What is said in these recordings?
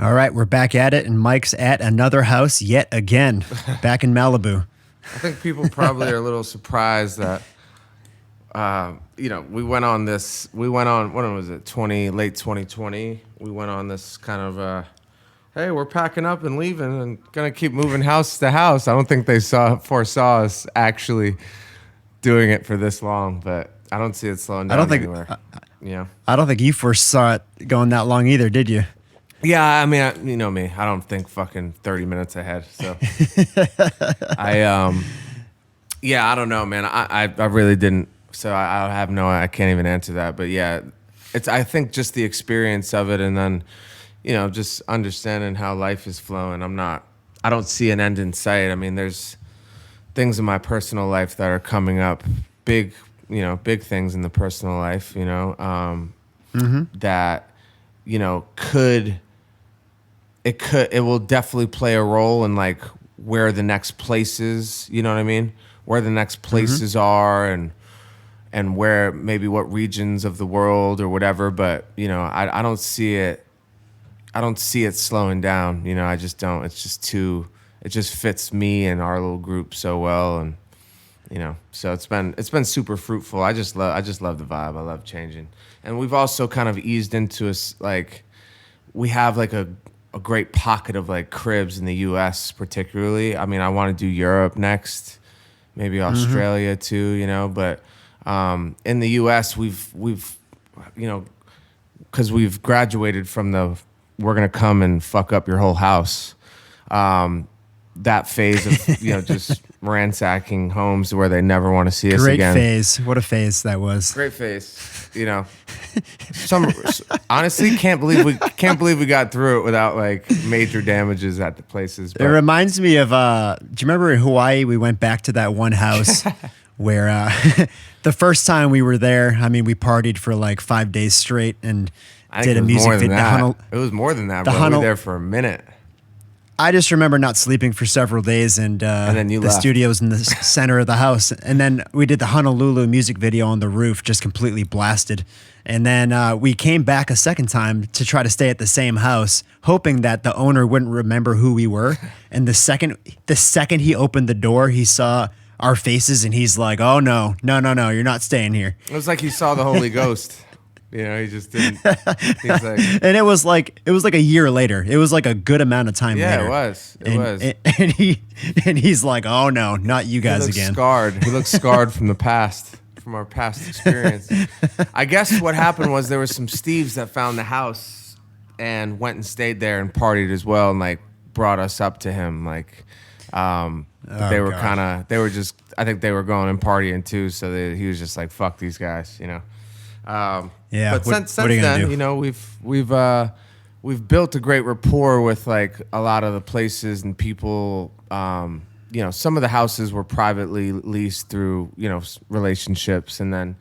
All right, we're back at it, and Mike's at another house yet again, back in Malibu. I think people probably are a little surprised that, we went on, when was it, late 2020, we went on this kind of, hey, we're packing up and leaving and going to keep moving house to house. I don't think they foresaw us actually doing it for this long, but I don't see it slowing down anywhere. I don't think you foresaw it going that long either, did you? Yeah, I mean, you know me. I don't think fucking 30 minutes ahead. So, I don't know, man. I really didn't. So I can't even answer that. But yeah, I think just the experience of it, and then, just understanding how life is flowing. I don't see an end in sight. I mean, there's things in my personal life that are coming up, big things in the personal life, that, it will definitely play a role in like where the next places, you know what I mean? Where the next places are and where maybe what regions of the world or whatever, but I don't see it slowing down. I just don't. It's just it just fits me and our little group so well, and so it's been super fruitful. I just love the vibe. I love changing. And we've also kind of eased into we have like a great pocket of like cribs in the US particularly. I mean, I want to do Europe next, maybe Australia too, but in the US we've because we've graduated from we're going to come and fuck up your whole house. That phase of, just ransacking homes where they never want to see us again. Great phase. What a phase that was. Great phase. Honestly, can't believe we got through it without like major damages at the places. But. It reminds me of, do you remember in Hawaii, we went back to that one house where the first time we were there, I mean, we partied for like 5 days straight and did a music video. It was more than that, bro. We were there for a minute. I just remember not sleeping for several days, and then the studio's in the center of the house. And then we did the Honolulu music video on the roof, just completely blasted. And then we came back a second time to try to stay at the same house, hoping that the owner wouldn't remember who we were. And the second he opened the door, he saw our faces, and he's like, "Oh no, you're not staying here." It was like he saw the Holy Ghost. He just didn't. He's like, and it was like a year later. It was like a good amount of time later. Yeah, it was. And he's like, "Oh no, not you guys again." Scarred. He looks scarred from the past, from our past experience. I guess what happened was there were some Steves that found the house and went and stayed there and partied as well, and like brought us up to him. Like, they were I think they were going and partying too. So he was just like, "Fuck these guys," Yeah, but since then, we've built a great rapport with like a lot of the places and people. Some of the houses were privately leased through relationships, and then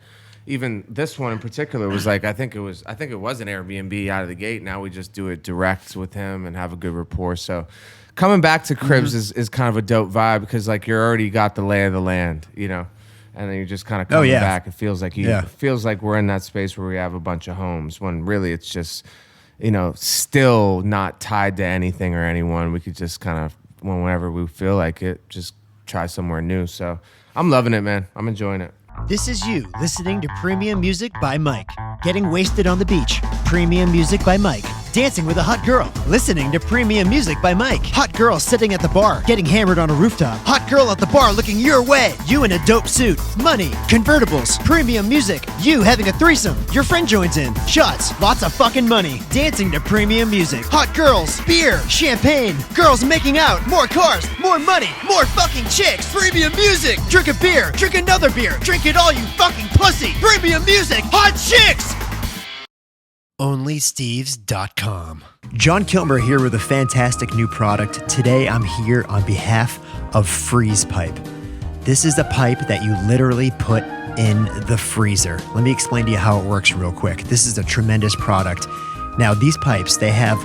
even this one in particular was like I think it was an Airbnb out of the gate. Now we just do it direct with him and have a good rapport. So coming back to cribs is kind of a dope vibe because like you're already got the lay of the land, And then you're just kind of coming back. It feels like feels like we're in that space where we have a bunch of homes when really it's just, still not tied to anything or anyone. We could just kind of, whenever we feel like it, just try somewhere new. So I'm loving it, man. I'm enjoying it. This is you listening to Premium Music by Mike. Getting wasted on the beach. Premium Music by Mike. Dancing with a hot girl. Listening to Premium Music by Mike. Hot girl sitting at the bar. Getting hammered on a rooftop. Hot girl at the bar looking your way. You in a dope suit. Money. Convertibles. Premium music. You having a threesome. Your friend joins in. Shots. Lots of fucking money. Dancing to Premium Music. Hot girls. Beer. Champagne. Girls making out. More cars. More money. More fucking chicks. Premium music. Drink a beer. Drink another beer. Drink it all, you fucking pussy. Premium music. Hot chicks. OnlySteves.com. John Kilmer here with a fantastic new product. Today I'm here on behalf of Freeze Pipe. This is a pipe that you literally put in the freezer. Let me explain to you how it works real quick. This is a tremendous product. Now these pipes, they have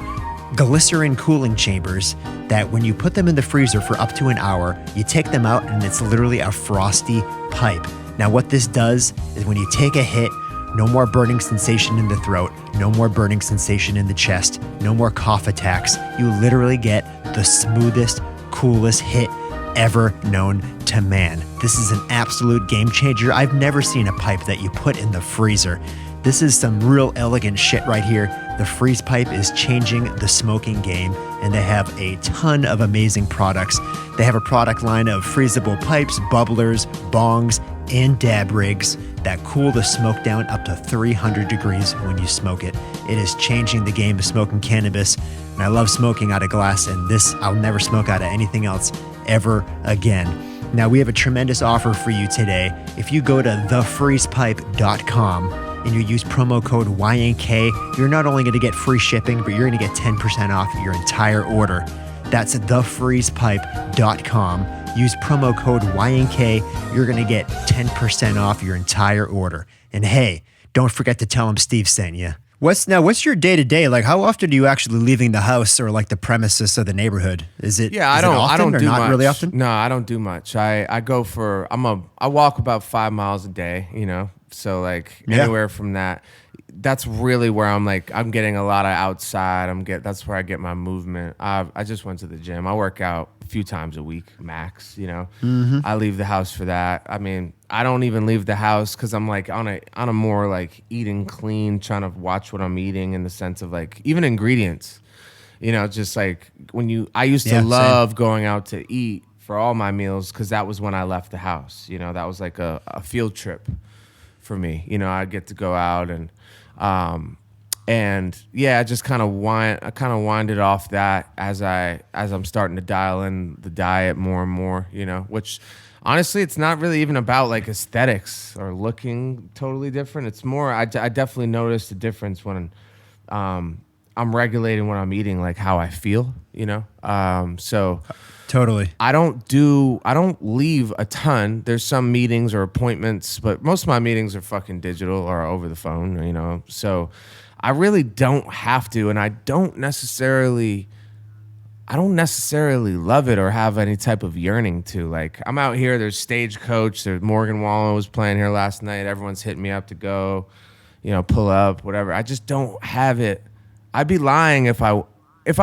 glycerin cooling chambers that when you put them in the freezer for up to an hour, you take them out and it's literally a frosty pipe. Now what this does is when you take a hit, No more burning sensation in the throat. No more burning sensation in the chest. No more cough attacks. You literally get the smoothest, coolest hit ever known to man. This is an absolute game changer. I've never seen a pipe that you put in the freezer. This is some real elegant shit right here. The freeze pipe is changing the smoking game, and they have a ton of amazing products. They have a product line of freezable pipes, bubblers, bongs, and dab rigs that cool the smoke down up to 300 degrees when you smoke it. It is changing the game of smoking cannabis, and I love smoking out of glass, and this, I'll never smoke out of anything else ever again. Now, we have a tremendous offer for you today. If you go to thefreezepipe.com and you use promo code YNK, you're not only going to get free shipping, but you're going to get 10% off your entire order. That's thefreezepipe.com. Use promo code YNK. You're going to get 10% off your entire order. And hey, don't forget to tell them Steve sent you. What's your day-to-day? Like, how often are you actually leaving the house or like the premises of the neighborhood? Is it I don't do not much. Really often? No, I don't do much. I walk about 5 miles a day, So like anywhere from that, that's really where I'm getting a lot of outside. That's where I get my movement. I just went to the gym. I work out a few times a week max, Mm-hmm. I leave the house for that. I mean, I don't even leave the house because I'm like on a more like eating clean, trying to watch what I'm eating in the sense of like even ingredients, just like I used to love going out to eat for all my meals because that was when I left the house. That was like a field trip for me. I get to go out and I just kind of winded off that as I'm starting to dial in the diet more and more, which honestly, it's not really even about like aesthetics or looking totally different. It's more, I definitely noticed a difference when I'm regulating what I'm eating, like how I feel, so Totally. I don't leave a ton. There's some meetings or appointments, but most of my meetings are fucking digital or over the phone, So I really don't have to, and I don't necessarily love it or have any type of yearning to. Like, I'm out here, there's Stagecoach, there's Morgan Wallen was playing here last night. Everyone's hitting me up to go, pull up, whatever. I just don't have it. I'd be lying if I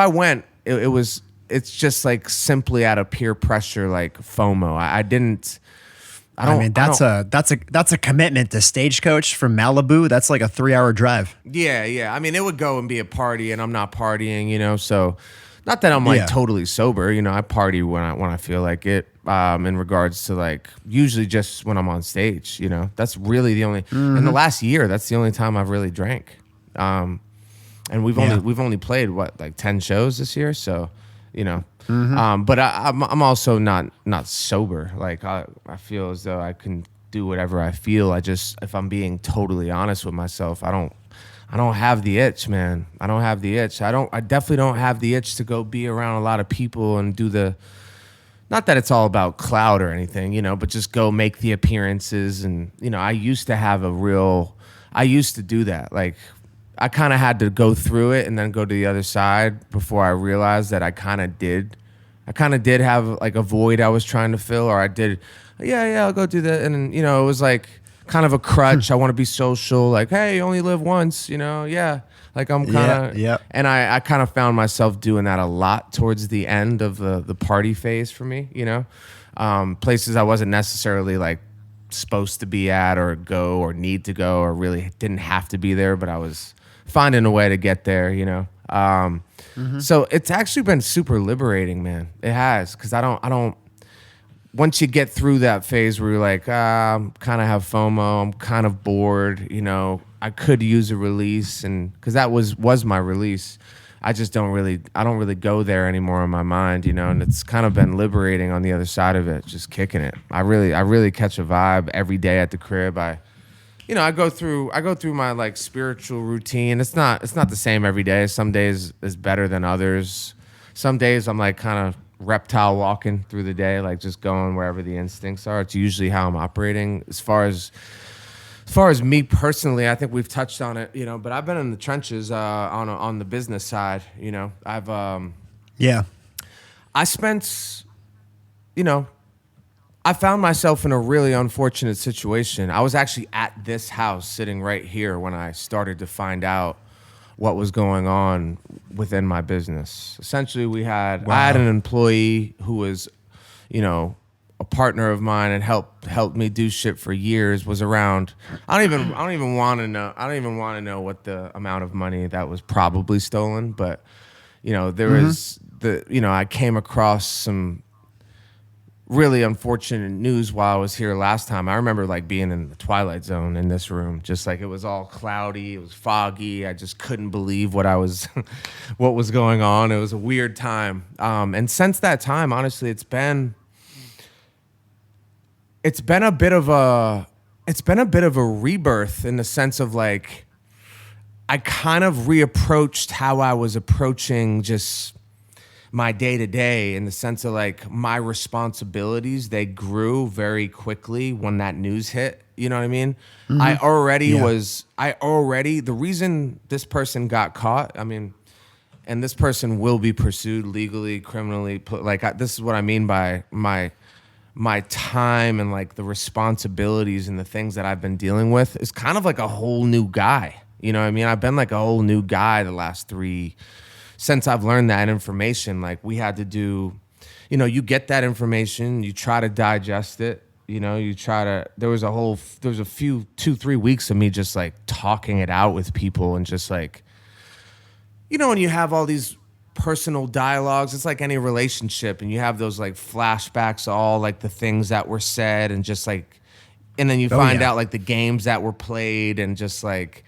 went, it's just like simply out of peer pressure, like FOMO. That's a commitment to Stagecoach from Malibu. That's like a 3-hour drive. Yeah. I mean, it would go and be a party, and I'm not partying, so not that I'm like totally sober. I party when I feel like it. In regards to like usually just when I'm on stage. That's really the only in the last year. That's the only time I've really drank. And we've only played like 10 shows this year, so. But I'm also not sober. Like I feel as though I can do whatever I feel. If I'm being totally honest with myself, I don't have the itch, man. I don't have the itch. I definitely don't have the itch to go be around a lot of people and do not that it's all about clout or anything, but just go make the appearances. And, I used to do that. Like, I kind of had to go through it and then go to the other side before I realized that I kind of did have like a void I was trying to fill, or I did, I'll go do that. And, it was like kind of a crutch. I want to be social. Like, hey, you only live once, like I'm kind of, and I kind of found myself doing that a lot towards the end of the party phase for me, places I wasn't necessarily like supposed to be at or go or need to go or really didn't have to be there, but I was finding a way to get there, So it's actually been super liberating, man. It has, because I don't. Once you get through that phase where you're like, I'm kind of have FOMO, I'm kind of bored, I could use a release, and because that was my release. I don't really go there anymore in my mind, and it's kind of been liberating on the other side of it, just kicking it. I really catch a vibe every day at the crib. I go through my like spiritual routine. It's not the same every day. Some days is better than others. Some days I'm like kind of reptile walking through the day, like just going wherever the instincts are. It's usually how I'm operating. As far as me personally, I think we've touched on it, but I've been in the trenches on the business side. I spent, I found myself in a really unfortunate situation. I was actually at this house sitting right here when I started to find out what was going on within my business. Essentially, I had an employee who was, a partner of mine and helped me do shit for years, was around. I don't even want to know what the amount of money that was probably stolen, but there was I came across some really unfortunate news while I was here last time. I remember like being in the twilight zone in this room, just like it was all cloudy, it was foggy. I just couldn't believe what was going on. It was a weird time. And since that time, honestly, it's been a bit of a rebirth in the sense of like, I kind of reapproached how I was approaching just my day-to-day, in the sense of like my responsibilities, they grew very quickly when that news hit. You know what I mean? Mm-hmm. The reason this person got caught, and this person will be pursued legally, criminally, this is what I mean by my time and like the responsibilities and the things that I've been dealing with is kind of like a whole new guy. You know what I mean? I've been like a whole new guy the last since I've learned that information. Like we had to do, you get that information, you try to digest it, there was a few 2-3 weeks of me just like talking it out with people and just like, when you have all these personal dialogues, it's like any relationship, and you have those like flashbacks, all like the things that were said, and just like, and then you find out like the games that were played, and just like,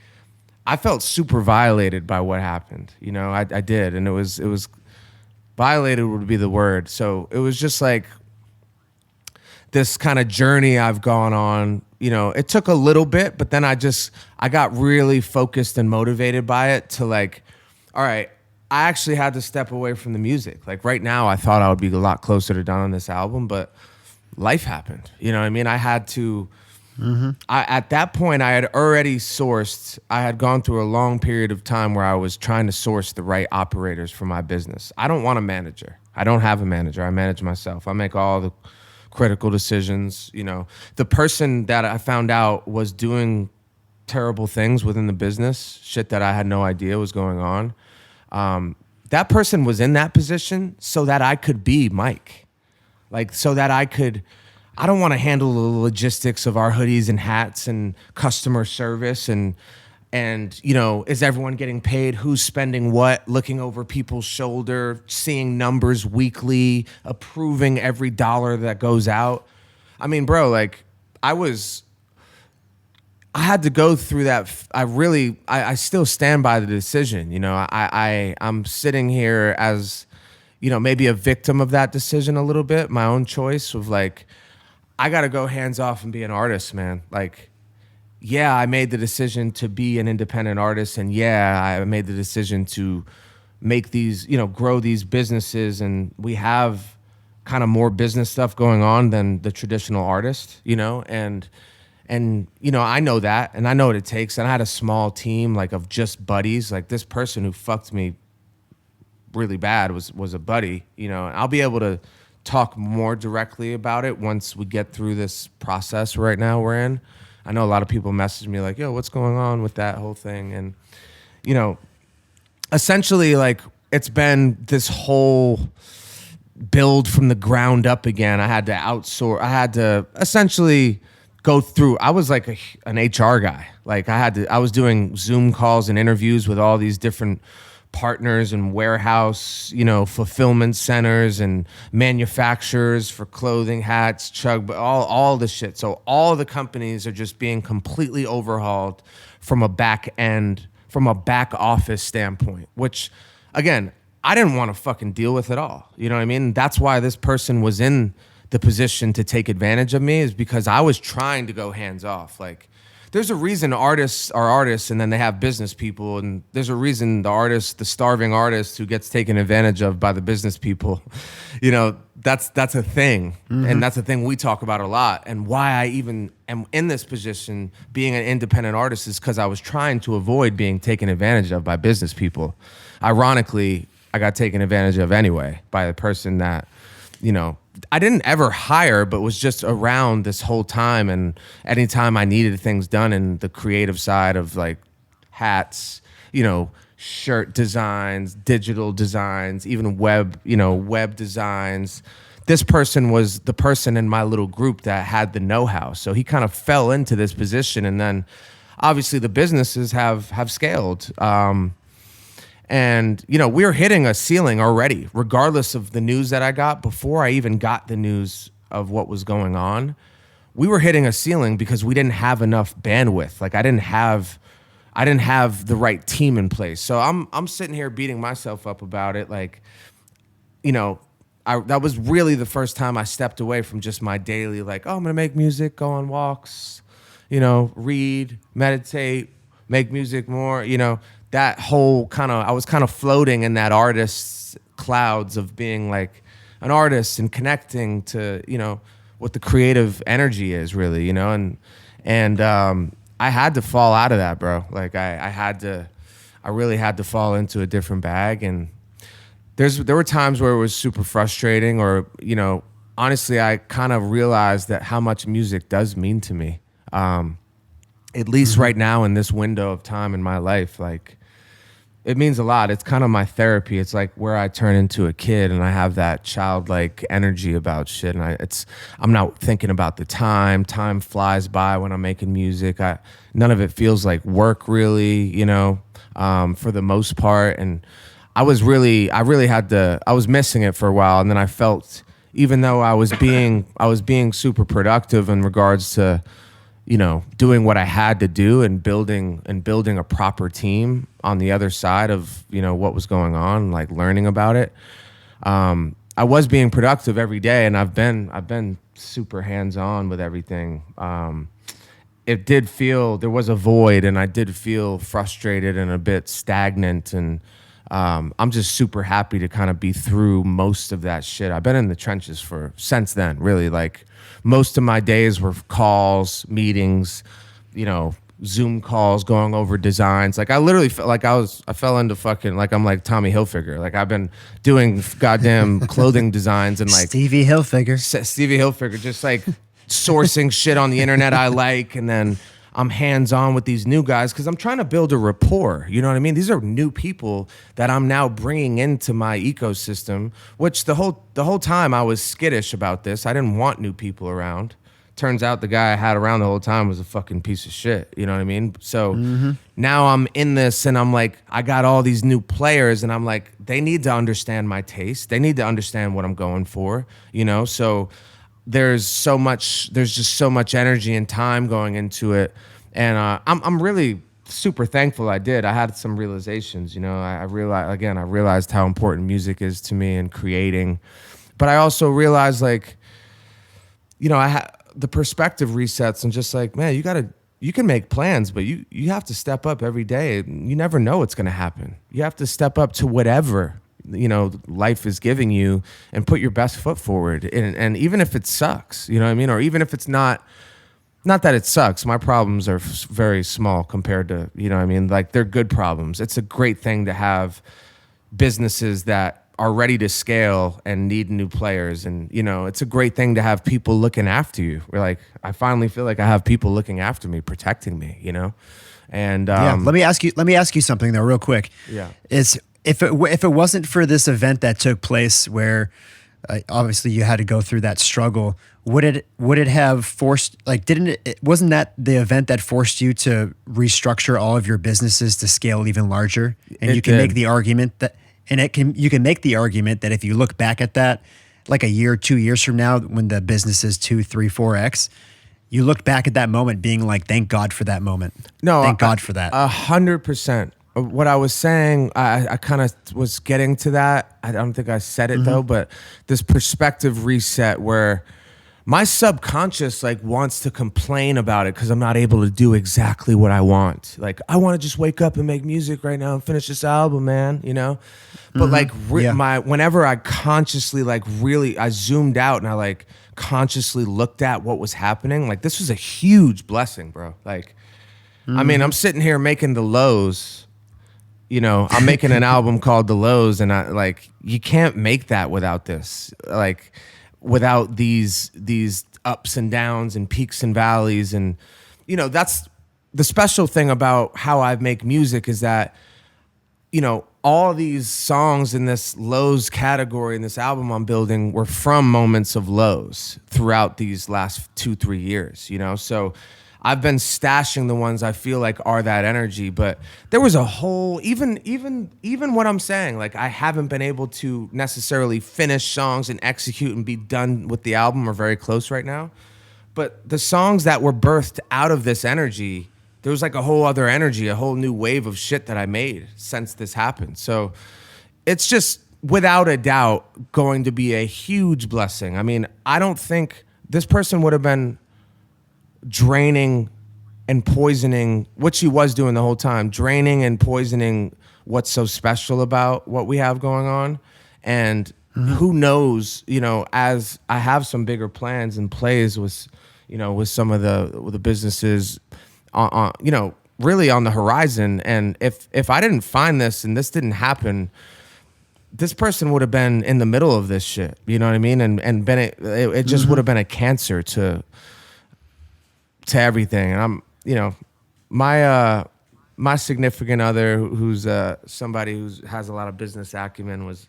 I felt super violated by what happened. I did, and it was violated would be the word. So it was just like this kind of journey I've gone on. It took a little bit, but then I got really focused and motivated by it to like, all right, I actually had to step away from the music. Like right now, I thought I would be a lot closer to done on this album, but life happened. You know what I mean? I had to. Mm-hmm. At that point, I had already sourced. I had gone through a long period of time where I was trying to source the right operators for my business. I don't want a manager. I don't have a manager. I manage myself. I make all the critical decisions. The person that I found out was doing terrible things within the business, shit that I had no idea was going on. That person was in that position so that I could be Mike. Like, so that I don't want to handle the logistics of our hoodies and hats and customer service and is everyone getting paid? Who's spending what? Looking over people's shoulder, seeing numbers weekly, approving every dollar that goes out. Bro, like I had to go through that. I still stand by the decision. I'm sitting here as, maybe a victim of that decision a little bit, my own choice of like, I got to go hands off and be an artist, man. Like, yeah, I made the decision to be an independent artist. And yeah, I made the decision to make these, grow these businesses. And we have kind of more business stuff going on than the traditional artist, and I know that, and I know what it takes. And I had a small team like of just buddies. Like this person who fucked me really bad was a buddy, and I'll be able to talk more directly about it once we get through this process right now we're in. I know a lot of people message me like, yo, what's going on with that whole thing? And, essentially like it's been this whole build from the ground up again. I had to outsource. I had to essentially go through. I was like an HR guy. Like I was doing Zoom calls and interviews with all these different partners and warehouse, fulfillment centers and manufacturers for clothing, hats, all the shit. So all the companies are just being completely overhauled from a back office standpoint, which again, I didn't want to fucking deal with it all. You know what I mean? That's why this person was in the position to take advantage of me, is because I was trying to go hands off. Like, there's a reason artists are artists and then they have business people. And there's a reason the starving artist who gets taken advantage of by the business people, that's a thing. Mm-hmm. And that's a thing we talk about a lot. And why I even am in this position being an independent artist is because I was trying to avoid being taken advantage of by business people. Ironically, I got taken advantage of anyway by the person that, I didn't ever hire, but was just around this whole time. And anytime I needed things done in the creative side of like hats, shirt designs, digital designs, even web designs. This person was the person in my little group that had the know-how. So he kind of fell into this position, and then obviously the businesses have scaled. And we were hitting a ceiling already, regardless of the news that I got. Before I even got the news of what was going on, we were hitting a ceiling because we didn't have enough bandwidth. Like I didn't have the right team in place. So I'm sitting here beating myself up about it. Like, that was really the first time I stepped away from just my daily, like, oh, I'm gonna make music, go on walks, read, meditate, make music more, that whole I was kind of floating in that artist's clouds of being like an artist and connecting to, what the creative energy is really, and I had to fall out of that, bro. Like I really had to fall into a different bag. And there were times where it was super frustrating, or, honestly, I kind of realized that how much music does mean to me. At least right now in this window of time in my life, like it means a lot. It's kind of my therapy. It's like where I turn into a kid and I have that childlike energy about shit. And I'm not thinking about the time. Time flies by when I'm making music. None of it feels like work really, for the most part. And I was missing it for a while. And then I felt, even though I was being super productive in regards to, doing what I had to do and building a proper team on the other side of, what was going on, like learning about it. I was being productive every day, and I've been super hands-on with everything. It did feel there was a void, and I did feel frustrated and a bit stagnant, and I'm just super happy to kind of be through most of that shit. I've been in the trenches since then, really. Like most of my days were calls, meetings, Zoom calls, going over designs. Like I literally felt like I fell into fucking, like I'm like Tommy Hilfiger. Like I've been doing goddamn clothing designs and like Stevie Hilfiger, just like sourcing shit on the internet I like, and then I'm hands-on with these new guys because I'm trying to build a rapport. You know what I mean? These are new people that I'm now bringing into my ecosystem, which the whole time I was skittish about this. I didn't want new people around. Turns out the guy I had around the whole time was a fucking piece of shit. You know what I mean? So now I'm in this, and I'm like, I got all these new players, and I'm like, they need to understand my taste. They need to understand what I'm going for, So there's just so much energy and time going into it, and I'm really super thankful I did. I had some realizations, I realized how important music is to me and creating, but I also realized like, I had the perspective resets and just like, man, you can make plans, but you have to step up every day. You never know what's going to happen. You have to step up to whatever life is giving you and put your best foot forward. And even if it sucks, you know what I mean? Or even if it's not that it sucks, my problems are very small compared to, like they're good problems. It's a great thing to have businesses that are ready to scale and need new players. And, it's a great thing to have people looking after you. We're like, I finally feel like I have people looking after me, protecting me, And let me ask you something though, real quick. Yeah. If it wasn't for this event that took place where obviously you had to go through that struggle, would it have forced, like, wasn't that the event that forced you to restructure all of your businesses to scale even larger? And you can make the argument that if you look back at that, like a year, 2 years from now, when the business is 2, 3, 4x, you look back at that moment being like, thank God for that moment. No, thank God for that. 100%. What I was saying, I kind of was getting to that. I don't think I said it though, but this perspective reset where my subconscious like wants to complain about it because I'm not able to do exactly what I want. Like I want to just wake up and make music right now and finish this album, man. But like whenever I consciously I zoomed out and I like consciously looked at what was happening, like this was a huge blessing, bro. Like, I mean, I'm sitting here making the lows. I'm making an album called The Lows, and you can't make that without this. Like, without these ups and downs and peaks and valleys. And that's the special thing about how I make music, is that all these songs in this lows category in this album I'm building were from moments of lows throughout these last 2-3 years, So I've been stashing the ones I feel like are that energy, but there was a whole, even what I'm saying, like I haven't been able to necessarily finish songs and execute and be done with the album, or very close right now. But the songs that were birthed out of this energy, there was like a whole other energy, a whole new wave of shit that I made since this happened. So it's just without a doubt going to be a huge blessing. I mean, I don't think this person would have been draining and poisoning, what she was doing the whole time, draining and poisoning what's so special about what we have going on. And who knows, as I have some bigger plans and plays with, with some of the businesses on really on the horizon. And if I didn't find this and this didn't happen, this person would have been in the middle of this shit. You know what I mean? And been it just would have been a cancer to everything. And I'm, my significant other, who's somebody who has a lot of business acumen, was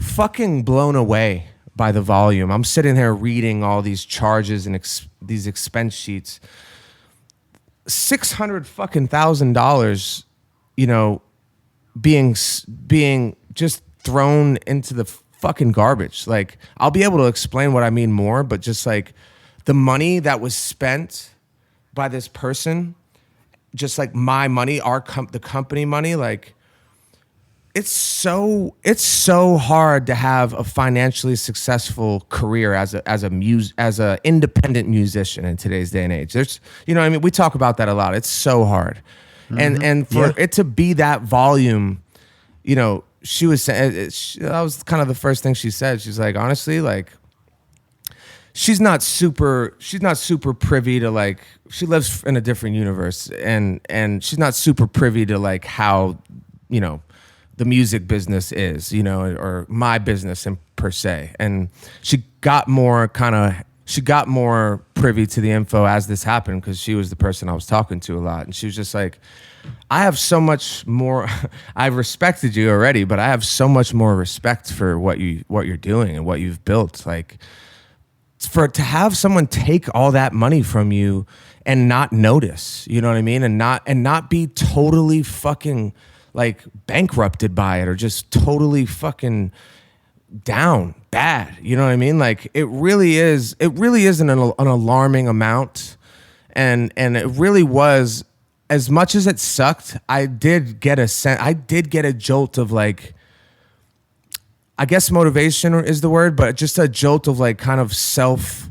fucking blown away by the volume. I'm sitting here reading all these charges and these expense sheets. $600,000, being just thrown into the fucking garbage. Like, I'll be able to explain what I mean more, but just like the money that was spent by this person, just like my money, the company money, like it's so hard to have a financially successful career as a independent musician in today's day and age. There's, I mean, we talk about that a lot. It's so hard. And for it to be that volume, she was saying, that was kind of the first thing she said. She's like, honestly, like, she's not super privy to, like, she lives in a different universe, and she's not super privy to like how, the music business is, or my business in per se. And she got more privy to the info as this happened, because she was the person I was talking to a lot. And she was just like, I have so much more, I've respected you already, but I have so much more respect for what you're doing and what you've built. Like, to have someone take all that money from you and not notice, you know what I mean? And not be totally fucking like bankrupted by it, or just totally fucking down bad. You know what I mean? Like, it really is an alarming amount. And it really was, as much as it sucked, I did get a jolt of, like, I guess motivation is the word, but just a jolt of, like, kind of self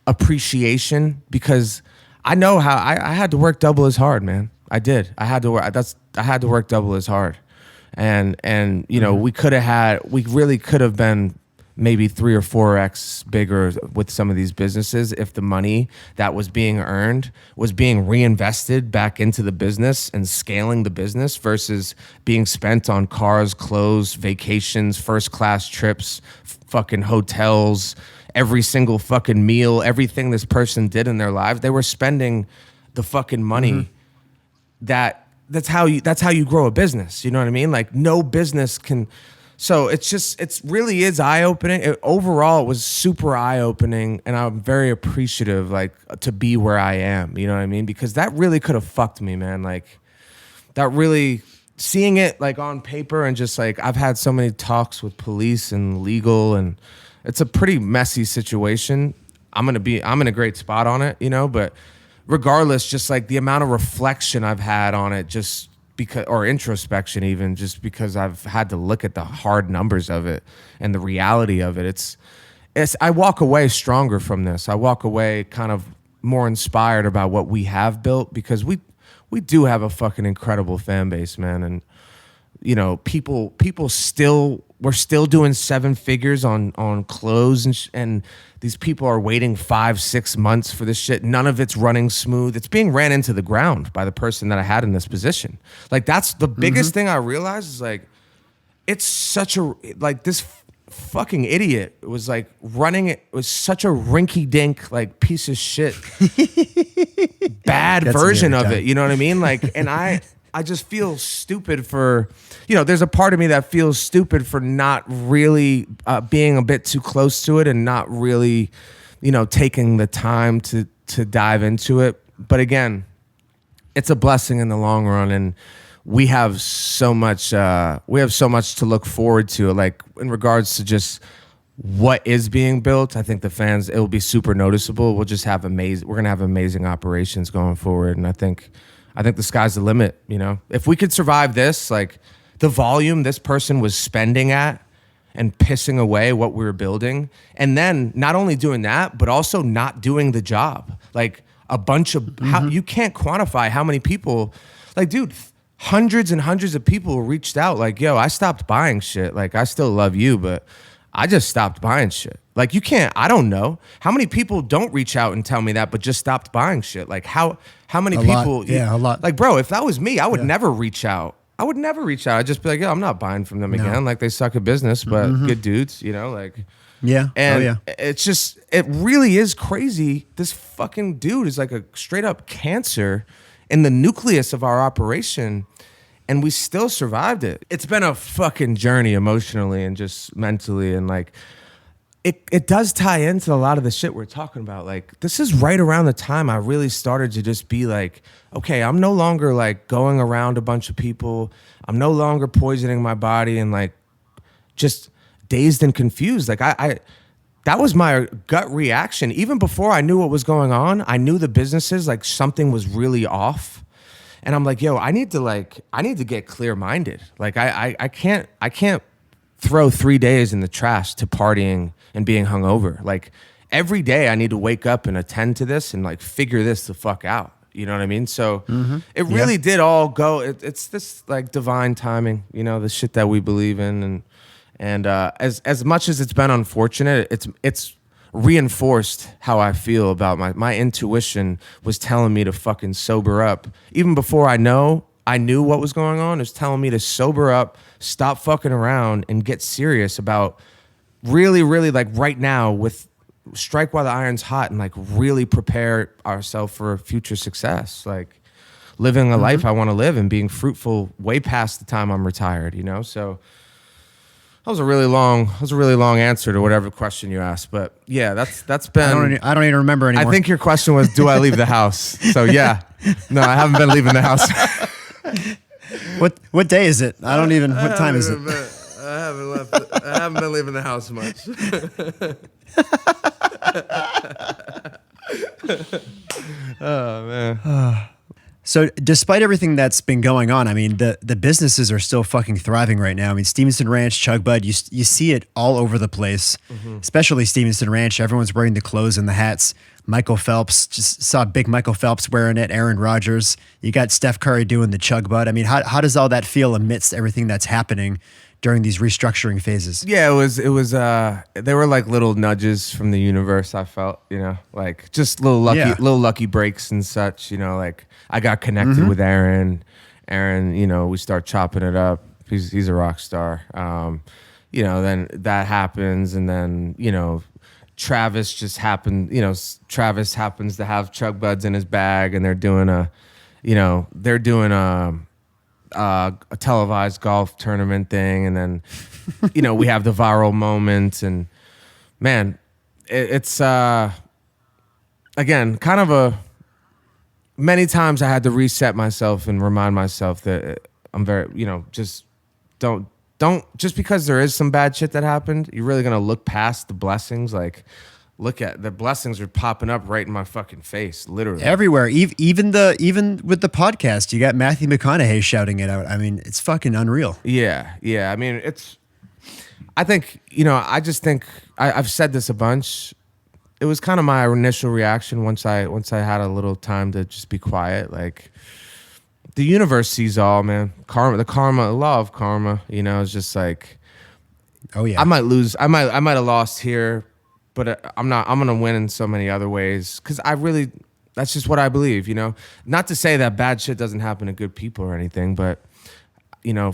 appreciation, because I know how I had to work double as hard, man. I did. I had to work double as hard. And we really could have been maybe 3 or 4x bigger with some of these businesses if the money that was being earned was being reinvested back into the business and scaling the business, versus being spent on cars, clothes, vacations, first class trips, fucking hotels, every single fucking meal, everything this person did in their lives. They were spending the fucking money. That's how you grow a business. You know what I mean? Like, no business can. So it really is eye-opening. Overall, it was super eye-opening, and I'm very appreciative, like, to be where I am. You know what I mean? Because that really could have fucked me, man. Like, that really, seeing it like on paper, and just like, I've had so many talks with police and legal, and it's a pretty messy situation. I'm in a great spot on it, but regardless, just like the amount of reflection I've had on it, just because, or introspection even, just because I've had to look at the hard numbers of it and the reality of it. It's I walk away stronger from this. I walk away kind of more inspired about what we have built, because we do have a fucking incredible fan base, man. And people we're still doing 7 figures on clothes, and these people are waiting 5-6 months for this shit. None of it's running smooth. It's being ran into the ground by the person that I had in this position. Like, that's the biggest thing I realized, is like, it's such a, like, this fucking idiot. It was like running it was such a rinky dink like piece of shit bad version of it, you know what I mean? Like, and I just feel stupid for, there's a part of me that feels stupid for not really being a bit too close to it and not really, taking the time to dive into it. But again, it's a blessing in the long run, and we have so much to look forward to, like in regards to just what is being built. I think the fans, it will be super noticeable. We're gonna have amazing operations going forward, and I think the sky's the limit. If we could survive this, like the volume this person was spending at and pissing away what we were building, and then not only doing that, but also not doing the job. Like a bunch of you can't quantify how many people, like, dude, hundreds and hundreds of people reached out like, yo, I stopped buying shit. Like, I still love you, but I just stopped buying shit. Like, I don't know. How many people don't reach out and tell me that, but just stopped buying shit? Like, how many people? Yeah, a lot. Like, bro, if that was me, I would never reach out. I'd just be like, yo, I'm not buying from them again. Like, they suck at business, but good dudes, like. Yeah. And it's just, it really is crazy. This fucking dude is like a straight up cancer in the nucleus of our operation, and we still survived it. It's been a fucking journey emotionally and just mentally, and like it does tie into a lot of the shit we're talking about. Like, this is right around the time I really started to just be like, okay, I'm no longer like going around a bunch of people. I'm no longer poisoning my body and like just dazed and confused. Like that was my gut reaction. Even before I knew what was going on, I knew the businesses, like something was really off. And I'm like, yo, I need to get clear-minded. Like I can't throw 3 days in the trash to partying and being hungover. Like every day I need to wake up and attend to this and like figure this the fuck out. You know what I mean? So it really did all go. It's this like divine timing, the shit that we believe in. And as much as it's been unfortunate, it's reinforced how I feel about my intuition was telling me to fucking sober up. Even before I knew what was going on, it was telling me to sober up, stop fucking around, and get serious about really, really like right now with strike while the iron's hot and like really prepare ourselves for future success. Like living a life I want to live and being fruitful way past the time I'm retired, So that was a really long answer to whatever question you asked, but yeah, that's been. I don't even remember anymore. I think your question was, do I leave the house? So yeah, no, I haven't been leaving the house. What day is it? I don't even. What time is it? I haven't been leaving the house much. Oh man. So despite everything that's been going on, I mean, the businesses are still fucking thriving right now. I mean, Stevenson Ranch, Chug Bud, you see it all over the place, especially Stevenson Ranch. Everyone's wearing the clothes and the hats. Michael Phelps, just saw big Michael Phelps wearing it, Aaron Rodgers. You got Steph Curry doing the Chug Bud. I mean, how does all that feel amidst everything that's happening during these restructuring phases? Yeah, it was they were like little nudges from the universe, I felt, like just little lucky breaks and such, like I got connected with Aaron, we start chopping it up. He's a rock star. Then that happens, and then, Travis just happened, Travis happens to have Chug Buds in his bag, and they're doing a televised golf tournament thing, and then we have the viral moment, and man, it's again kind of many times I had to reset myself and remind myself that I'm very just don't just because there is some bad shit that happened, you're really gonna look past the blessings. Like, look at the blessings are popping up right in my fucking face, literally everywhere. Even with the podcast, you got Matthew McConaughey shouting it out. I mean, it's fucking unreal. Yeah. I mean, I think I just think I've said this a bunch. It was kind of my initial reaction once I had a little time to just be quiet. Like, the universe sees all, man. The law of karma. It's just like, oh yeah, I might lose. I might have lost here, but I'm gonna win in so many other ways, because that's just what I believe, Not to say that bad shit doesn't happen to good people or anything, but,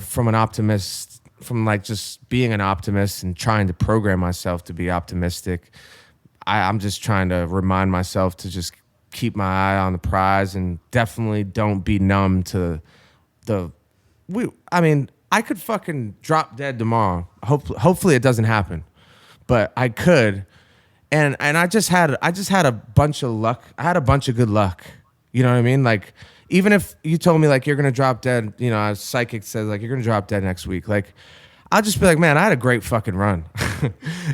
from an optimist like just being an optimist and trying to program myself to be optimistic. I'm just trying to remind myself to just keep my eye on the prize and definitely don't be numb to I could fucking drop dead tomorrow. Hopefully it doesn't happen, but I could. And I just had a bunch of luck. I had a bunch of good luck. You know what I mean? Like, even if you told me like you're gonna drop dead, you know, a psychic says like you're gonna drop dead next week, like I'll just be like, man, I had a great fucking run.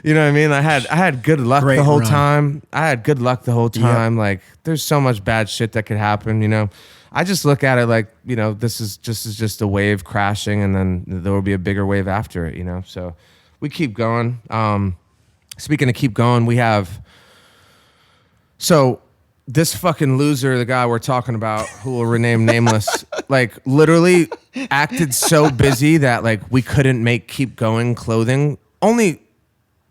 You know what I mean? I had good luck the whole time. I had good luck the whole time. Yep. Like, there's so much bad shit that could happen, you know. I just look at it like, you know, this is just a wave crashing, and then there will be a bigger wave after it, you know. So we keep going. Speaking of keep going, we have this fucking loser, the guy we're talking about, who will rename nameless, like literally acted so busy that like we couldn't make keep going clothing. Only,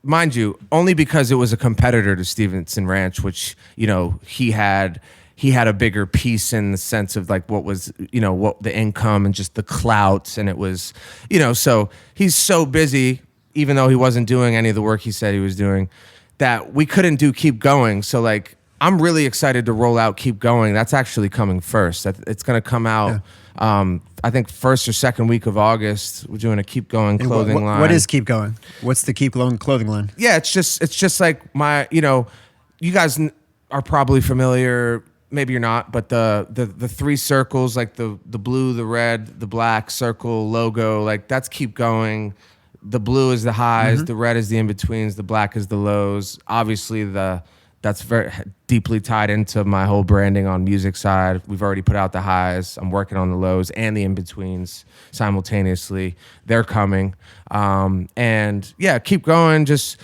mind you, only because it was a competitor to Stevenson Ranch, which, you know, he had a bigger piece in the sense of like what was, you know, what the income and just the clout. And it was, you know, so he's so busy, even though he wasn't doing any of the work he said he was doing, that we couldn't do keep going. So like, I'm really excited to roll out keep going. That's actually coming first. It's going to come out, I think first or second week of August. We're doing a keep going clothing line. What is keep going? What's the keep going clothing line? Yeah, it's just like my, you know, you guys are probably familiar, maybe you're not, but the three circles, like the blue, the red, the black circle logo, like that's keep going. The blue is the highs, the red is the in-betweens, the black is the lows. Obviously that's very deeply tied into my whole branding on music side. We've already put out the highs. I'm working on the lows and the in-betweens simultaneously. They're coming. And yeah, keep going. Just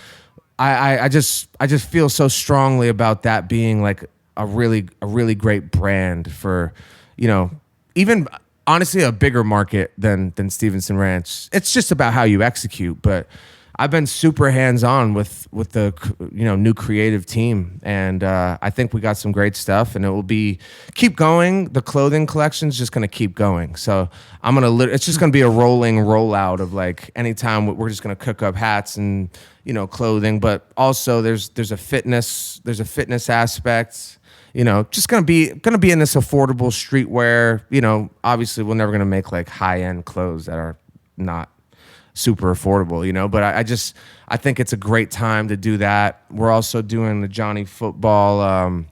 I just feel so strongly about that being like a really great brand for, you know, even honestly a bigger market than Stevenson Ranch. It's just about how you execute, but I've been super hands-on with the, you know, new creative team, and I think we got some great stuff, and it will be keep going. The clothing collection's just gonna keep going. So it's just gonna be a rolling rollout of like anytime we're just gonna cook up hats and, you know, clothing, but also there's a fitness aspect. You know, just gonna be in this affordable streetwear. You know, obviously we're never gonna make like high-end clothes that are not super affordable, you know, but I think it's a great time to do that. We're also doing the Johnny Football,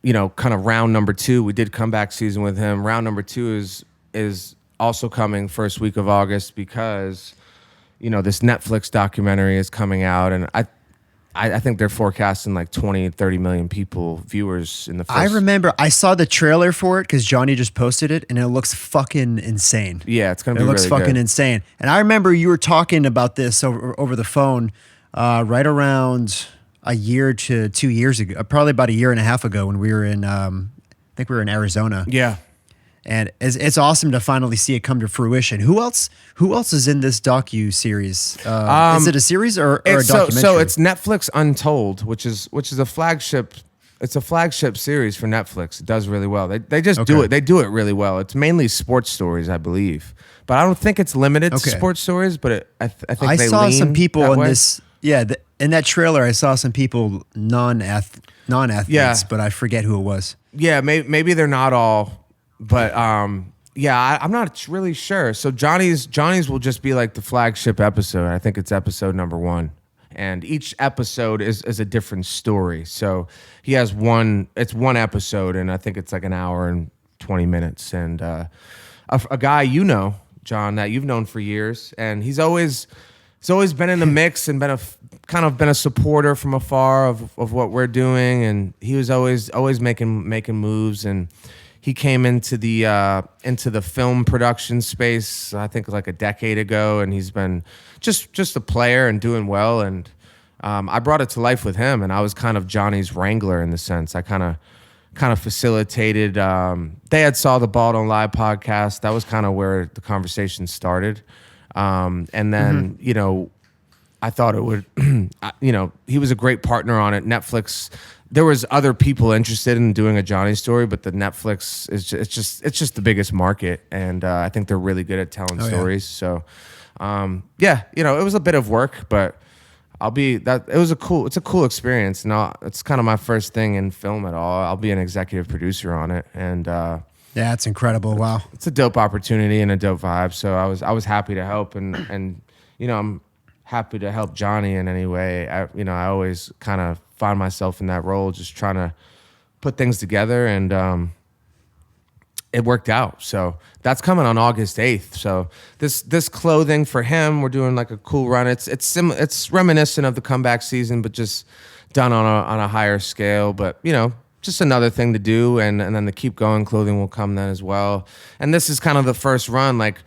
you know, kind of round number 2. We did comeback season with him. Round number 2 is also coming first week of August because, you know, this Netflix documentary is coming out, and I think they're forecasting like 20-30 million viewers in the first. I remember I saw the trailer for it because Johnny just posted it, and it looks fucking insane. Yeah, it's gonna be. It looks really fucking good. insane. And I remember you were talking about this over the phone, right around a year to 2 years ago, probably about a year and a half ago when we were in, I think we were in Arizona. Yeah. And it's awesome to finally see it come to fruition. Who else is in this docu-series? Is it a series or a documentary? So it's Netflix Untold, which is a flagship. It's a flagship series for Netflix. It does really well. They just do it. They do it really well. It's mainly sports stories, I believe, but I don't think it's limited to sports stories. But I think I saw lean some people in way. this. Yeah, in that trailer, I saw some people non-athletes, but I forget who it was. Yeah, maybe they're not all. But yeah, I'm not really sure. So Johnny's will just be like the flagship episode. I think it's episode number 1, and each episode is a different story. So he has one episode, and I think it's like an hour and 20 minutes. And a guy you know, John, that you've known for years, and he's always been in the mix and been a supporter from afar of what we're doing, and he was always making moves. And he came into the film production space, I think like a decade ago, and he's been just a player and doing well. And I brought it to life with him, and I was kind of Johnny's wrangler in the sense. I kind of facilitated. They had saw the Ball Don't Lie podcast. That was kind of where the conversation started. And then, you know, I thought it would, you know, he was a great partner on it. Netflix, there was other people interested in doing a Johnny story, but the Netflix is it's just the biggest market, and I think they're really good at telling stories. So, yeah, you know, it was a bit of work, but it's a cool experience. Now it's kind of my first thing in film at all. I'll be an executive producer on it, and yeah, it's incredible. Wow, it's a dope opportunity and a dope vibe. So I was happy to help, and you know, I'm happy to help Johnny in any way. I always kind of find myself in that role, just trying to put things together, and it worked out. So that's coming on August 8th. So this clothing for him, we're doing like a cool run. It's reminiscent of the comeback season, but just done on a higher scale. But you know, just another thing to do, and then the Keep Going clothing will come then as well. And this is kind of the first run, like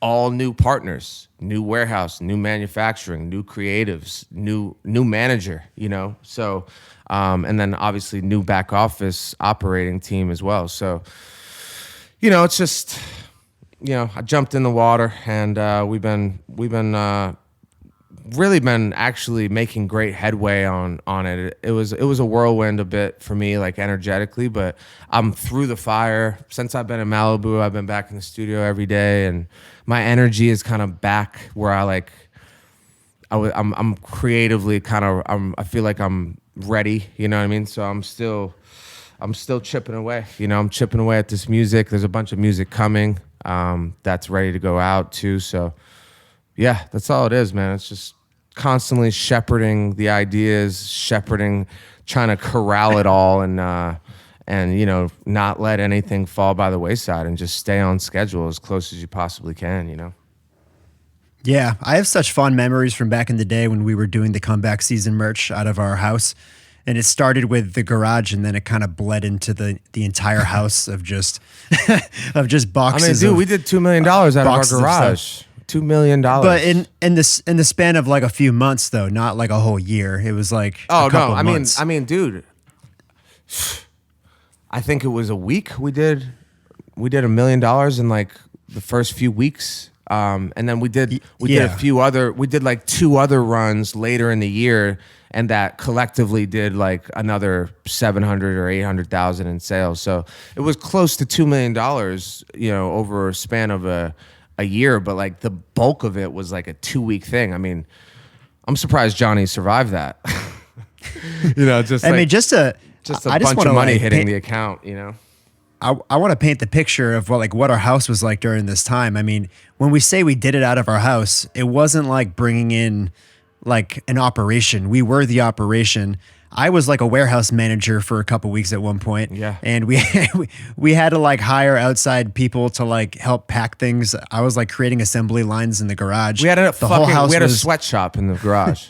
all new partners, new warehouse, new manufacturing, new creatives, new manager, you know. So and then obviously new back office operating team as well. So you know, it's just, you know, I jumped in the water, and we've been really been actually making great headway on it. It was a whirlwind a bit for me, like energetically, but I'm through the fire. Since I've been in Malibu, I've been back in the studio every day, and my energy is kind of back where I'm creatively kind of, I feel like I'm ready, you know what I mean? So I'm still chipping away. You know, I'm chipping away at this music. There's a bunch of music coming that's ready to go out too. So yeah, that's all it is, man. It's just constantly shepherding the ideas, trying to corral it all, and you know, not let anything fall by the wayside, and just stay on schedule as close as you possibly can, you know? Yeah, I have such fond memories from back in the day when we were doing the comeback season merch out of our house. And it started with the garage, and then it kind of bled into the entire house of just boxes. I mean, dude, we did $2 million out of our garage. $2 million. But in the span of like a few months, though, not like a whole year. It was like a couple months. I mean, dude, I think it was a week. We did $1 million in like the first few weeks. And then we did like 2 other runs later in the year, and that collectively did like another 700 or 800,000 in sales. So it was close to $2 million, you know, over a span of a year. But like the bulk of it was like a 2-week thing. I mean, I'm surprised Johnny survived that. You know, just a bunch of money hitting the account, you know. I want to paint the picture of what our house was like during this time. I mean, when we say we did it out of our house, it wasn't like bringing in like an operation. We were the operation. I was like a warehouse manager for a couple weeks at one point. Yeah. And we had to like hire outside people to like help pack things. I was like creating assembly lines in the garage. We had a sweatshop in the garage.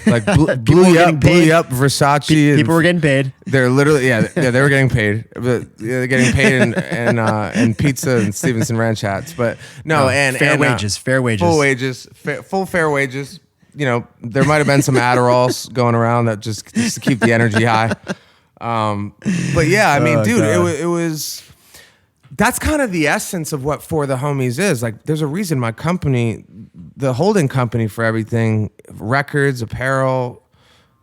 Like blew up Versace. People were getting paid. They're literally they were getting paid. But they're getting paid in pizza and Stevenson Ranch hats. But no, fair wages, full fair wages. You know, there might have been some Adderalls going around that just to keep the energy high. But yeah, I mean, dude, it was. That's kind of the essence of what For the Homies is. Like, there's a reason my company, the holding company for everything, records, apparel,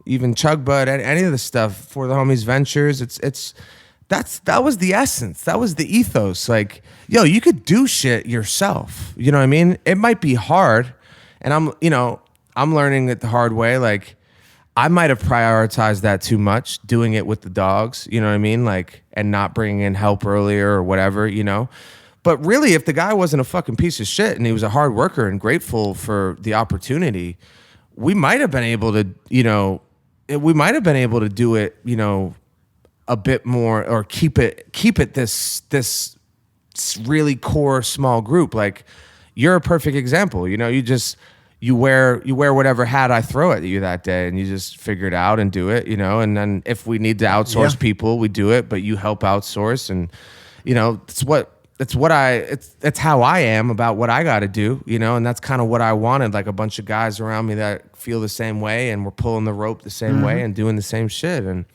even Chug Bud, any of the stuff, For the Homies Ventures, that was the essence. That was the ethos. Like, yo, you could do shit yourself. You know what I mean? It might be hard, and I'm learning it the hard way. Like, I might have prioritized that too much, doing it with the dogs, you know what I mean? Like, and not bringing in help earlier or whatever, you know? But really, if the guy wasn't a fucking piece of shit and he was a hard worker and grateful for the opportunity, we might have been able to, you know, do it, you know, a bit more, or keep it this really core small group. Like, you're a perfect example, you know, you wear whatever hat I throw at you that day, and you just figure it out and do it, you know. And then if we need to outsource people, we do it, but you help outsource. And you know, it's how I am about what I got to do, you know. And that's kind of what I wanted, like a bunch of guys around me that feel the same way, and we're pulling the rope the same way and doing the same shit. And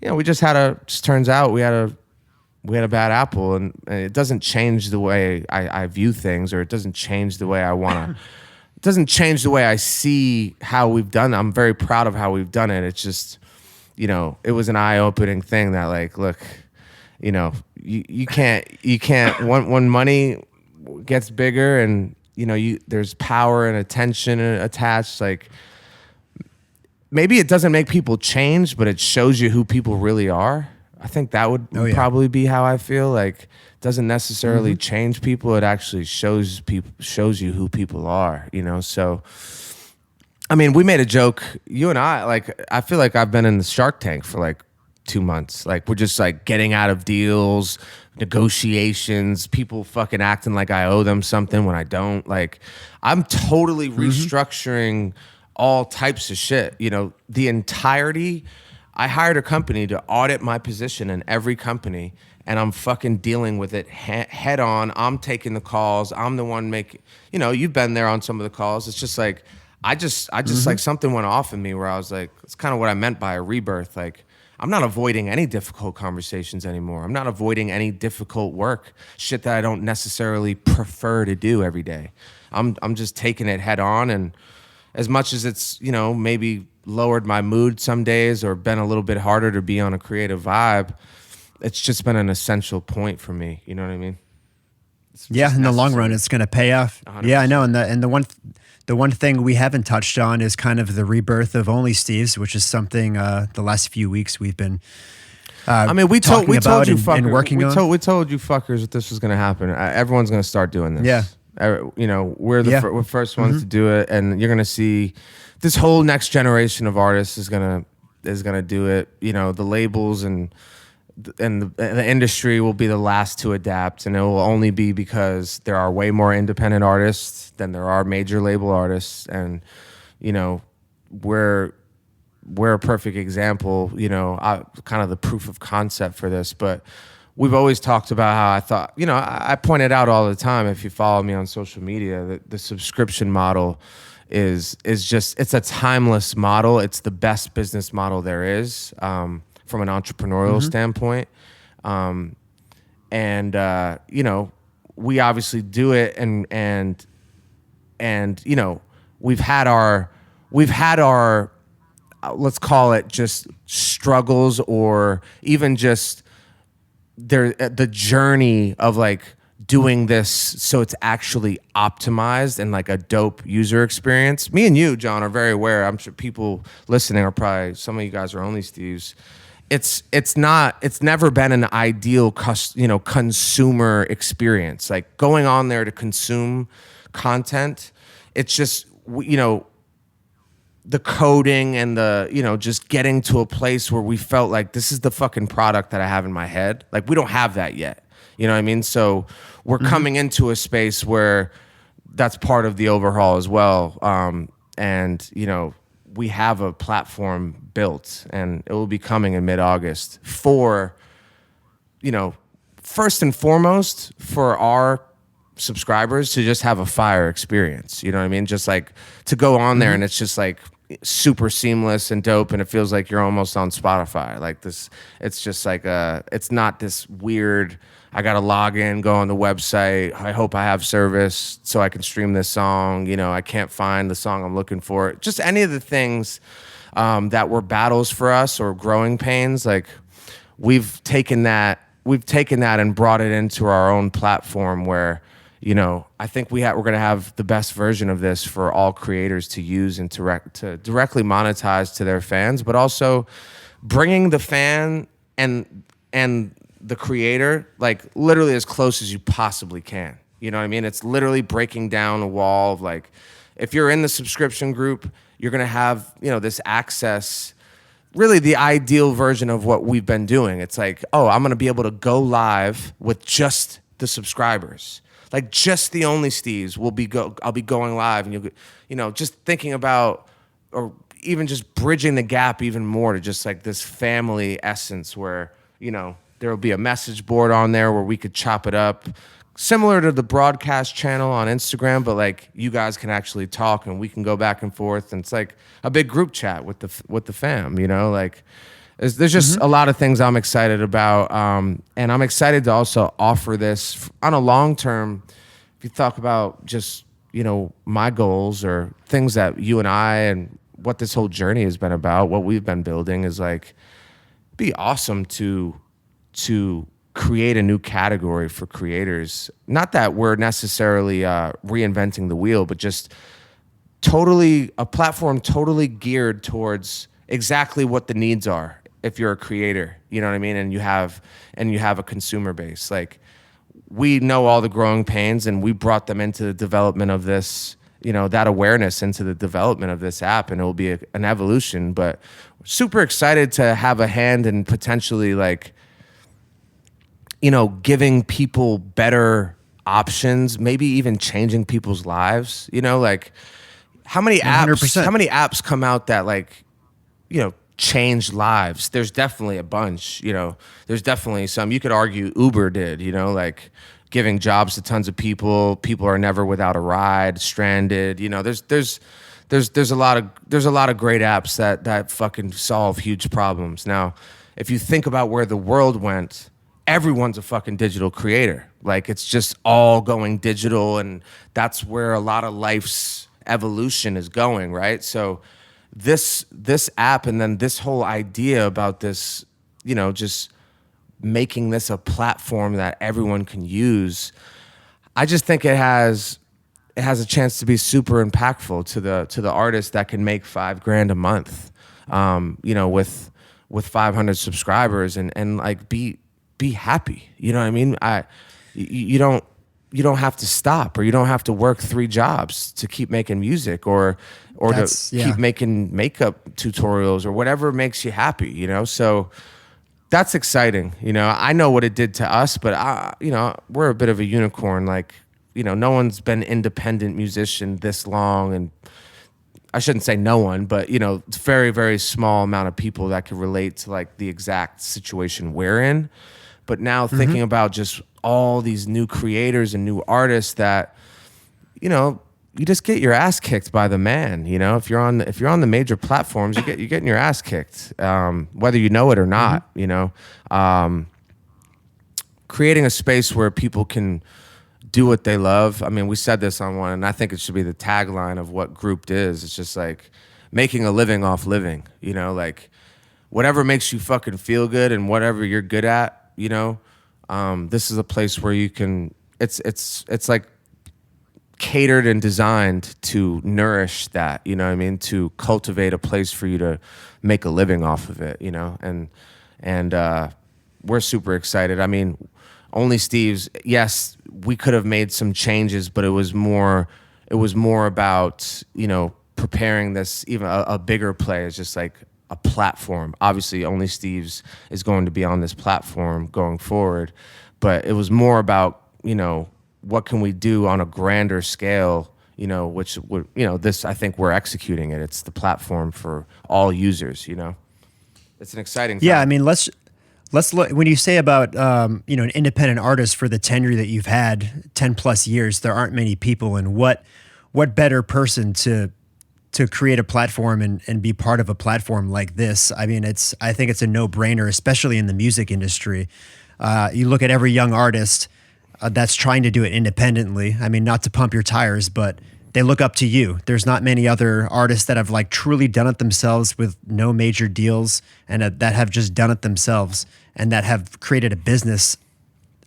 you know, just turns out we had a bad apple, and it doesn't change the way I view things, or it doesn't change the way I want to. It doesn't change the way I see how we've done it. I'm very proud of how we've done it. It's just, you know, it was an eye-opening thing that like, look, you know, you can't when money gets bigger and, you know, there's power and attention attached, like maybe it doesn't make people change, but it shows you who people really are. I think that would probably be how I feel. Like, doesn't necessarily change people. It actually shows you who people are, you know? So, I mean, we made a joke, you and I, like, I feel like I've been in the Shark Tank for like 2 months. Like, we're just like getting out of deals, negotiations, people fucking acting like I owe them something when I don't. Like, I'm totally restructuring all types of shit. You know, the entirety, I hired a company to audit my position in every company, and I'm fucking dealing with it head on. I'm taking the calls. I'm the one making, you know, you've been there on some of the calls. It's just like, I just like something went off in me where I was like, it's kind of what I meant by a rebirth. Like, I'm not avoiding any difficult conversations anymore. I'm not avoiding any difficult work, shit that I don't necessarily prefer to do every day. I'm just taking it head on, and as much as it's, you know, maybe lowered my mood some days or been a little bit harder to be on a creative vibe, it's just been an essential point for me. You know what I mean? Yeah, in the long run, it's going to pay off. 100%. Yeah, I know. And the one thing we haven't touched on is kind of the rebirth of Only Steve's, which is something the last few weeks we've been. I mean, we told you fuckers, and working on. We told you fuckers that this was going to happen. Everyone's going to start doing this. Yeah. You know, we're the first ones to do it, and you're gonna see this whole next generation of artists is gonna do it. You know, the labels and the industry will be the last to adapt, and it will only be because there are way more independent artists than there are major label artists, and you know, we're a perfect example. You know, kind of the proof of concept for this, but. We've always talked about how I thought, you know, I pointed out all the time, if you follow me on social media, that the subscription model is just, it's a timeless model. It's the best business model there is from an entrepreneurial standpoint. You know, we obviously do it and you know, we've had our let's call it just struggles, or even just the journey of like doing this so it's actually optimized and like a dope user experience. Me and you, John, are very aware. I'm sure people listening are probably, some of you guys are Only Steve's. It's never been an ideal consumer experience. Like going on there to consume content, it's just, you know, the coding and the, you know, just getting to a place where we felt like this is the fucking product that I have in my head. Like we don't have that yet. You know what I mean? So we're coming into a space where that's part of the overhaul as well. And, you know, we have a platform built, and it will be coming in mid-August for, you know, first and foremost for our subscribers to just have a fire experience. You know what I mean? Just like to go on there and it's just like super seamless and dope, and it feels like you're almost on Spotify. Like this, it's just like it's not this weird, I gotta log in, go on the website, I hope I have service so I can stream this song. You know, I can't find the song I'm looking for. Just any of the things that were battles for us or growing pains. Like we've taken that and brought it into our own platform where, you know, I think we're going to have the best version of this for all creators to use and to directly monetize to their fans, but also bringing the fan and the creator like literally as close as you possibly can. You know what I mean? It's literally breaking down a wall of like, if you're in the subscription group, you're going to have, you know, this access, really the ideal version of what we've been doing. It's like, oh, I'm going to be able to go live with just the subscribers. Like just the Only Steve's I'll be going live, and you know, just thinking about, or even just bridging the gap even more to just like this family essence where, you know, there will be a message board on there where we could chop it up, similar to the broadcast channel on Instagram, but like you guys can actually talk and we can go back and forth, and it's like a big group chat with the fam, you know, like. There's just a lot of things I'm excited about, and I'm excited to also offer this on a long term. If you talk about just, you know, my goals or things that you and I and what this whole journey has been about, what we've been building is like, be awesome to create a new category for creators. Not that we're necessarily reinventing the wheel, but just a platform totally geared towards exactly what the needs are. If you're a creator, you know what I mean, and you have a consumer base, like we know all the growing pains, and we brought them into the development of this, that awareness into the development of this app, and it will be an evolution. But we're super excited to have a hand in potentially like, giving people better options, maybe even changing people's lives. Like how many apps 100%. How many apps come out that like, change lives? There's definitely a bunch. There's definitely some. You could argue Uber did. Like giving jobs to tons of people. People are never without a ride, stranded. There's a lot of great apps that fucking solve huge problems. Now, if you think about where the world went, everyone's a fucking digital creator. Like it's just all going digital, and that's where a lot of life's evolution is going, right? So this app, and then this whole idea about this, just making this a platform that everyone can use, I just think it has a chance to be super impactful to the artists that can make $5,000 a month, with 500 subscribers and like be happy. You know what I mean? You don't have to stop, or you don't have to work 3 jobs to keep making music or keep making makeup tutorials or whatever makes you happy, So that's exciting. I know what it did to us, but we're a bit of a unicorn. Like, no one's been independent musician this long, and I shouldn't say no one, but it's very, very small amount of people that can relate to like the exact situation we're in. But now thinking about just all these new creators and new artists that, you just get your ass kicked by the man. If you're on the major platforms, you're getting your ass kicked, whether you know it or not. Creating a space where people can do what they love. I mean, we said this on one, and I think it should be the tagline of what Grouped is. It's just like making a living off living. Like whatever makes you fucking feel good and whatever you're good at. This is a place where you can. It's like catered and designed to nourish that, to cultivate a place for you to make a living off of it, and we're super excited. I mean, Only Steve's, yes, we could have made some changes, but it was more about, preparing this even a bigger play as just like a platform. Obviously, Only Steve's is going to be on this platform going forward, but it was more about, what can we do on a grander scale, which would, this, I think we're executing it. It's the platform for all users, It's an exciting time. Yeah, I mean, let's look, when you say about, an independent artist for the tenure that you've had, 10 plus years, there aren't many people, and what better person to create a platform and be part of a platform like this. I mean, I think it's a no-brainer, especially in the music industry. You look at every young artist that's trying to do it independently. I mean, not to pump your tires, but they look up to you. There's not many other artists that have like truly done it themselves with no major deals, and that have just done it themselves and that have created a business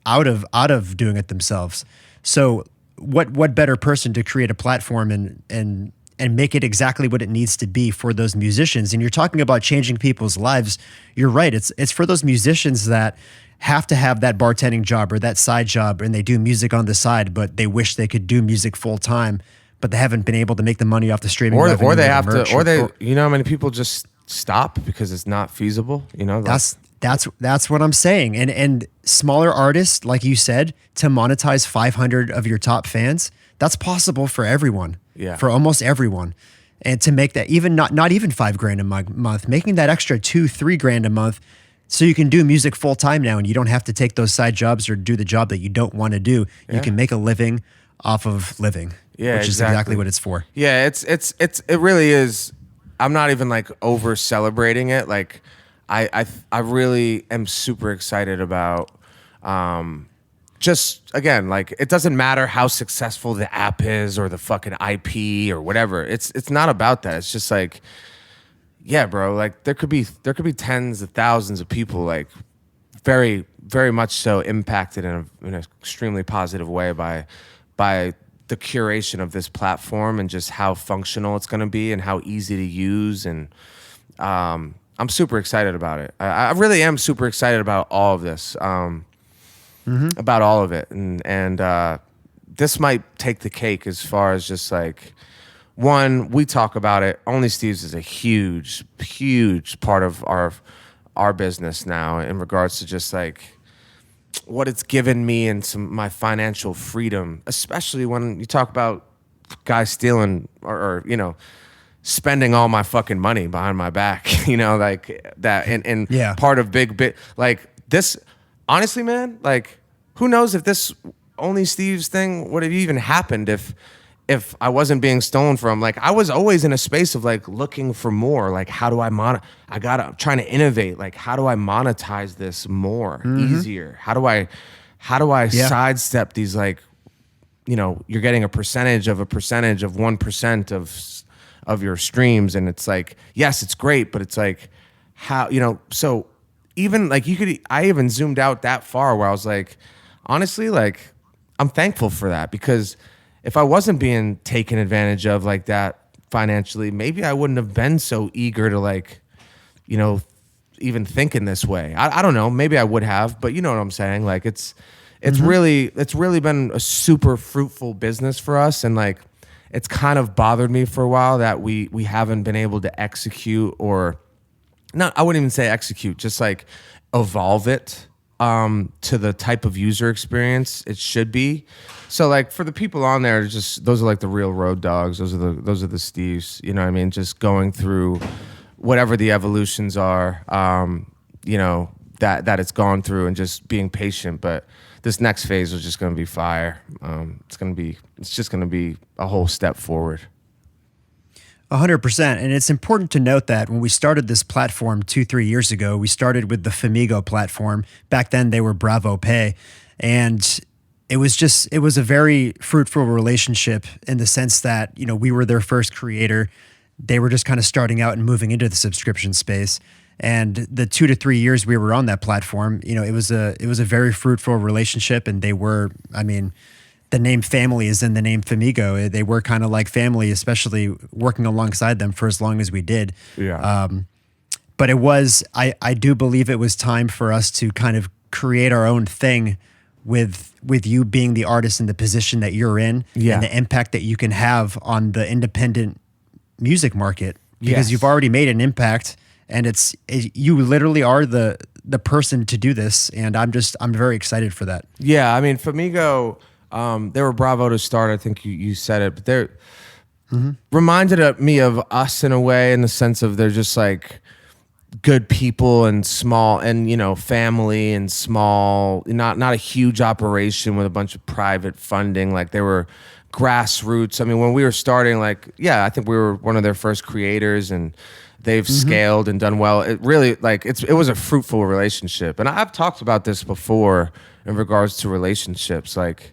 out of doing it themselves. So what better person to create a platform and make it exactly what it needs to be for those musicians? And you're talking about changing people's lives. You're right. It's for those musicians that have to have that bartending job or that side job, and they do music on the side, but they wish they could do music full time, but they haven't been able to make the money off the streaming revenue, or they have to, or they, how many people just stop because it's not feasible. That's what I'm saying. And smaller artists, like you said, to monetize 500 of your top fans, that's possible for everyone. Yeah. For almost everyone. And to make that even not even $5,000 a month, making that extra $2,000-3,000 a month, so you can do music full time now, and you don't have to take those side jobs or do the job that you don't want to do. You can make a living off of living. Yeah, which is exactly what it's for. Yeah, it really is. I'm not even like over celebrating it. Like I really am super excited about just, again, like, it doesn't matter how successful the app is or the fucking IP or whatever. It's not about that. It's just like, yeah, bro, like there could be tens of thousands of people like very, very much so impacted in an extremely positive way by the curation of this platform and just how functional it's going to be and how easy to use. And I'm super excited about it. I really am super excited about all of this, about all of it. And this might take the cake as far as just like, one, we talk about it. Only Steve's is a huge, huge part of our business now in regards to just like what it's given me and my financial freedom, especially when you talk about guys stealing or you know, spending all my fucking money behind my back, you know, like that. And part of big like this, honestly, man, like who knows if this Only Steve's thing would have even happened if I wasn't being stolen from. Like I was always in a space of like looking for more. Like how do I'm trying to innovate. Like how do I monetize this more easier? How do I sidestep these, like, you know, you're getting a percentage of 1% of your streams. And it's like, yes, it's great, but it's like how, you know, so even like I even zoomed out that far where I was like, honestly, like I'm thankful for that, because if I wasn't being taken advantage of like that financially, maybe I wouldn't have been so eager to, like, you know, even think in this way. I don't know. Maybe I would have, but you know what I'm saying? Like it's really been a super fruitful business for us. And like, it's kind of bothered me for a while that we haven't been able to execute, or not, I wouldn't even say execute, just like evolve it to the type of user experience it should be. So like for the people on there, just those are like the real road dogs. Those are the Steves. You know what I mean? Just going through whatever the evolutions are, you know, that it's gone through, and just being patient. But this next phase is just going to be fire. It's just going to be a whole step forward. 100%. And it's important to note that when we started this platform 2-3 years ago, we started with the Famigo platform. Back then they were Bravo Pay. And it was a very fruitful relationship in the sense that, you know, we were their first creator. They were just kind of starting out and moving into the subscription space. And the 2 to 3 years we were on that platform, you know, it was a very fruitful relationship. And they were, I mean, the name family is in the name Famigo. They were kind of like family, especially working alongside them for as long as we did. Yeah. But it was, I do believe it was time for us to kind of create our own thing with you being the artist in the position that you're in, and the impact that you can have on the independent music market, because you've already made an impact, and you literally are the person to do this. And I'm very excited for that. Yeah. I mean, Famigo, they were Bravo to start. I think you said it, but they're reminded me of us in a way, in the sense of they're just like good people and small, and, you know, family and small, not a huge operation with a bunch of private funding. Like they were grassroots. I mean, when we were starting, like, yeah, I think we were one of their first creators, and they've scaled and done well. It really, like, it was a fruitful relationship. And I've talked about this before in regards to relationships, like,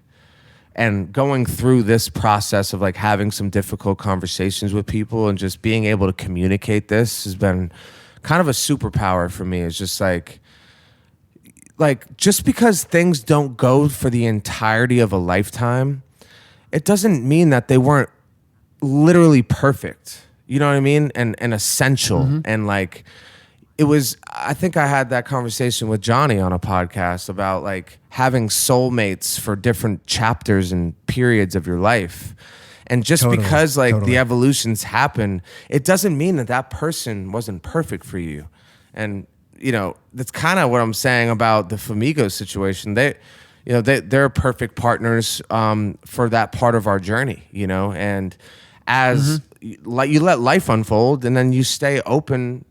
and going through this process of like having some difficult conversations with people and just being able to communicate this has been kind of a superpower for me. It's just like just because things don't go for the entirety of a lifetime, it doesn't mean that they weren't literally perfect. You know what I mean? And essential. And like, I think I had that conversation with Johnny on a podcast about like having soulmates for different chapters and periods of your life. And just because like the evolutions happen, it doesn't mean that person wasn't perfect for you. And, you know, that's kind of what I'm saying about the Famigo situation. They're perfect partners for that part of our journey, you know, and as like you let life unfold, and then you stay open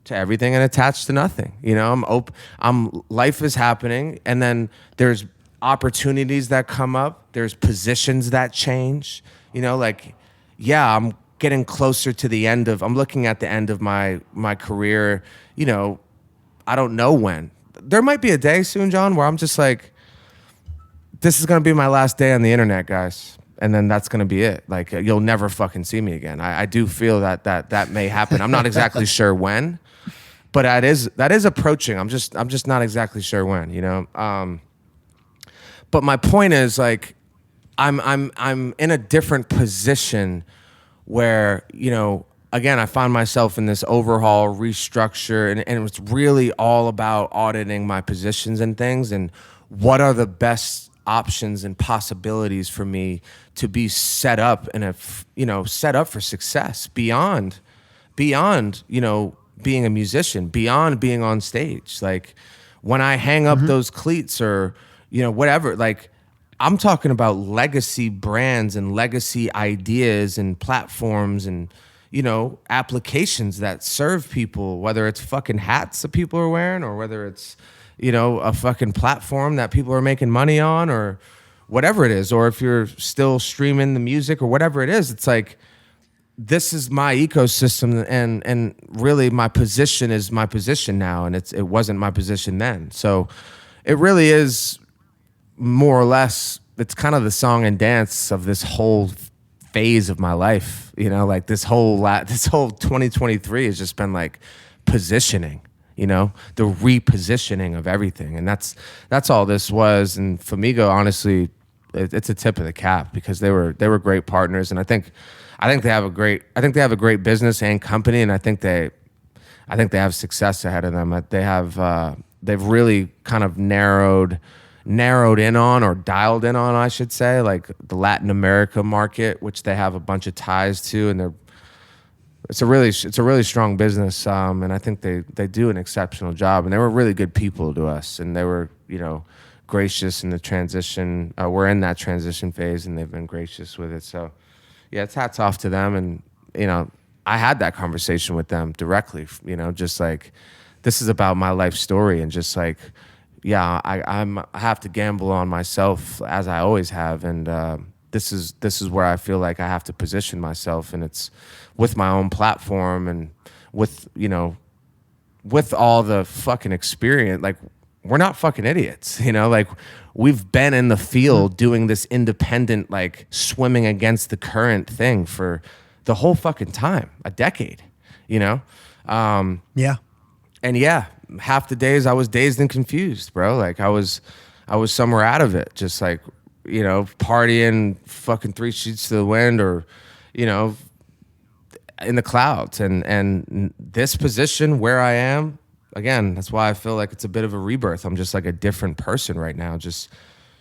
to everything and attached to nothing. You know, life is happening, and then there's opportunities that come up. There's positions that change. You know, like, yeah, I'm getting closer to I'm looking at the end of my career. You know, I don't know when. There might be a day soon, John, where I'm just like, this is going to be my last day on the internet, guys. and then that's gonna be it. Like you'll never fucking see me again. I do feel that may happen. I'm not exactly sure when, but that is approaching. I'm just not exactly sure when, you know. But my point is, like, I'm in a different position where, you know, again, I find myself in this overhaul, restructure, and it's really all about auditing my positions and things, and what are the best options and possibilities for me to be set up set up for success beyond, you know, being a musician, beyond being on stage. Like when I hang up those cleats or, you know, whatever, like I'm talking about legacy brands and legacy ideas and platforms and, you know, applications that serve people, whether it's fucking hats that people are wearing or whether it's, you know, a fucking platform that people are making money on or whatever it is, or if you're still streaming the music or whatever it is, it's like, this is my ecosystem, and really my position is my position now, and it wasn't my position then. So it really is more or less, it's kind of the song and dance of this whole phase of my life, you know, like this whole 2023 has just been like positioning, you know, the repositioning of everything. And that's all this was. And Famigo, honestly, it's a tip of the cap because they were great partners. And I think they have a great business and company. And I think they have success ahead of them. They've really kind of narrowed in on, or dialed in on, I should say, like the Latin America market, which they have a bunch of ties to, and it's a really strong business, and I think they do an exceptional job, and they were really good people to us, and they were, you know, gracious in the transition. We're in that transition phase, and they've been gracious with it. So, yeah, it's hats off to them, and you know, I had that conversation with them directly, you know, just like this is about my life story, and just like, yeah, I have to gamble on myself as I always have, and this is where I feel like I have to position myself, and it's with my own platform and with, you know, with all the fucking experience. Like, we're not fucking idiots, you know, like we've been in the field doing this independent, like swimming against the current thing for the whole fucking time, a decade, you know? Yeah. And yeah, half the days I was dazed and confused, bro. Like I was somewhere out of it, just like, you know, partying fucking 3 sheets to the wind, or, you know, in the clouds. And this position where I am, again, that's why I feel like it's a bit of a rebirth. I'm just like a different person right now, just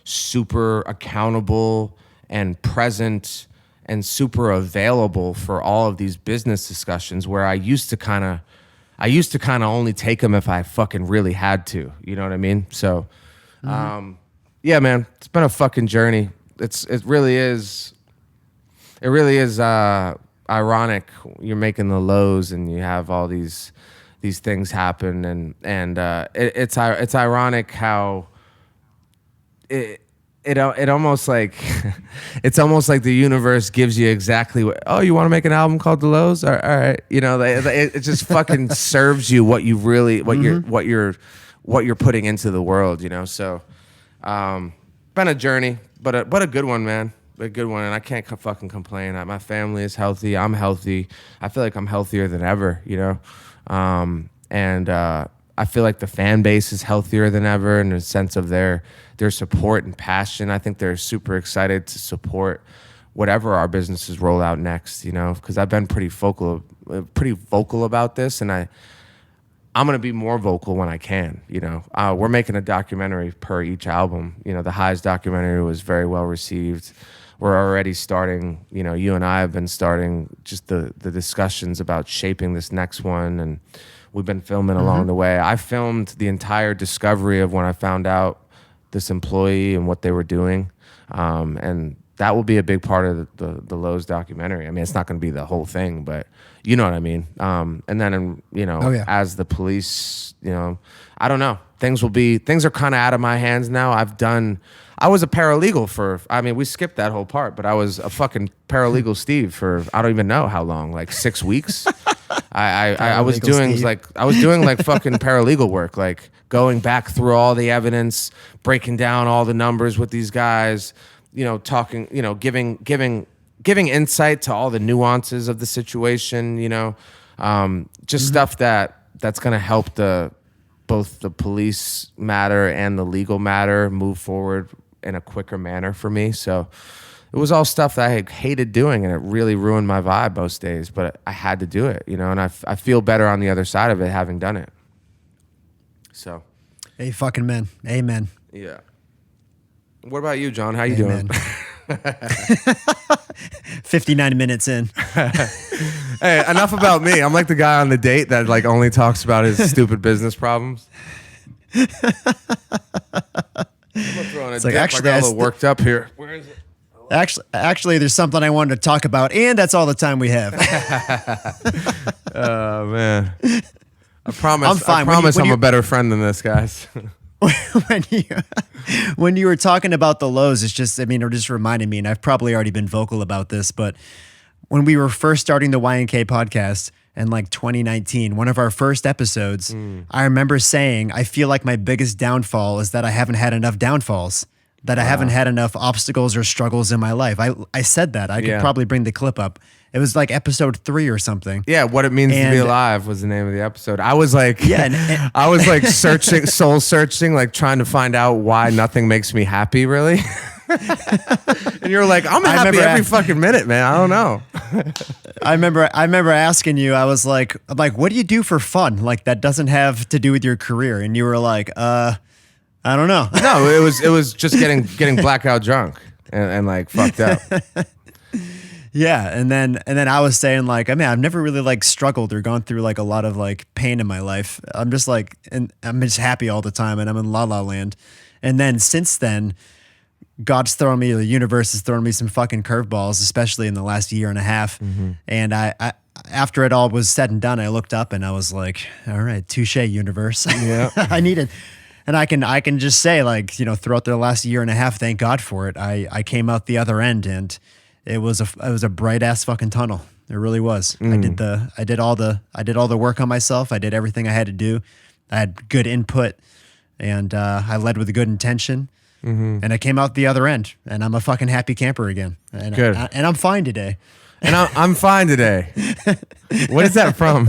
super accountable and present and super available for all of these business discussions, where I used to kind of only take them if I fucking really had to, you know what I mean? So, yeah, man, it's been a fucking journey. It really is ironic. You're making the lows and you have all these things happen, and it's ironic how it almost like it's almost like the universe gives you exactly what. Oh, you want to make an album called The Lows? All right, you know, it just fucking serves you what you really what you're putting into the world, you know. So, been a journey, but a good one, man. A good one, and I can't fucking complain. My family is healthy. I'm healthy. I feel like I'm healthier than ever, you know. And I feel like the fan base is healthier than ever in the sense of their support and passion. I think they're super excited to support whatever our businesses roll out next, you know, because I've been pretty vocal about this, and I'm going to be more vocal when I can, you know. We're making a documentary per each album. You know, the Highs documentary was very well received. We're already starting, you know, you and I have been starting just the discussions about shaping this next one, and we've been filming along the way. I filmed the entire discovery of when I found out this employee and what they were doing, and that will be a big part of the Lowe's documentary. I mean, it's not going to be the whole thing, but you know what I mean. And then, you know, as the police, you know, I don't know. Things are kind of out of my hands now. I was a paralegal we skipped that whole part, but I was a fucking paralegal Steve for, I don't even know how long, like 6 weeks. I was doing fucking paralegal work, like going back through all the evidence, breaking down all the numbers with these guys, talking, giving insight to all the nuances of the situation, just stuff that's going to help both the police matter and the legal matter move forward in a quicker manner for me. So it was all stuff that I hated doing, and it really ruined my vibe most days, but I had to do it, and I feel better on the other side of it having done it. So. Hey, fucking man. Amen. Yeah. What about you, John? How you doing? 59 minutes in. Hey, enough about me. I'm like the guy on the date that like only talks about his stupid business problems. I'm throwing a dip. Actually, I got a little worked up here. Where is it? Actually, there's something I wanted to talk about, and that's all the time we have. Oh man, I promise. I'm fine. I promise I'm a better friend than this, guys. when you were talking about the lows, it just reminded me, and I've probably already been vocal about this, but when we were first starting the YNK podcast in like 2019, one of our first episodes, I remember saying, I feel like my biggest downfall is that I haven't had enough downfalls, that I haven't had enough obstacles or struggles in my life. I said that. I could probably bring the clip up. It was like episode 3 or something. Yeah, What It Means to Be Alive was the name of the episode. I was like, I was like soul searching, like trying to find out why nothing makes me happy, really. And you're like, I'm happy every fucking minute, man. I don't know. I remember asking you, I was like, what do you do for fun? Like that doesn't have to do with your career. And you were like, I don't know. No, it was just getting blackout drunk and like fucked up. Yeah, and then I was saying like, I've never really like struggled or gone through like a lot of like pain in my life. I'm just like, and I'm just happy all the time, and I'm in la la land. And then since then, the universe has thrown me some fucking curveballs, especially in the last year and a half. Mm-hmm. And I after it all was said and done, I looked up and I was like, all right, touche, universe. Yeah, I need it. And I can just say like, throughout the last year and a half, thank God for it. I came out the other end, and it was a bright ass fucking tunnel. It really was. I did all the work on myself. I did everything I had to do. I had good input, and I led with a good intention. Mm-hmm. And I came out the other end, and I'm a fucking happy camper again. And good. And I'm fine today. And I'm fine today. What is that from?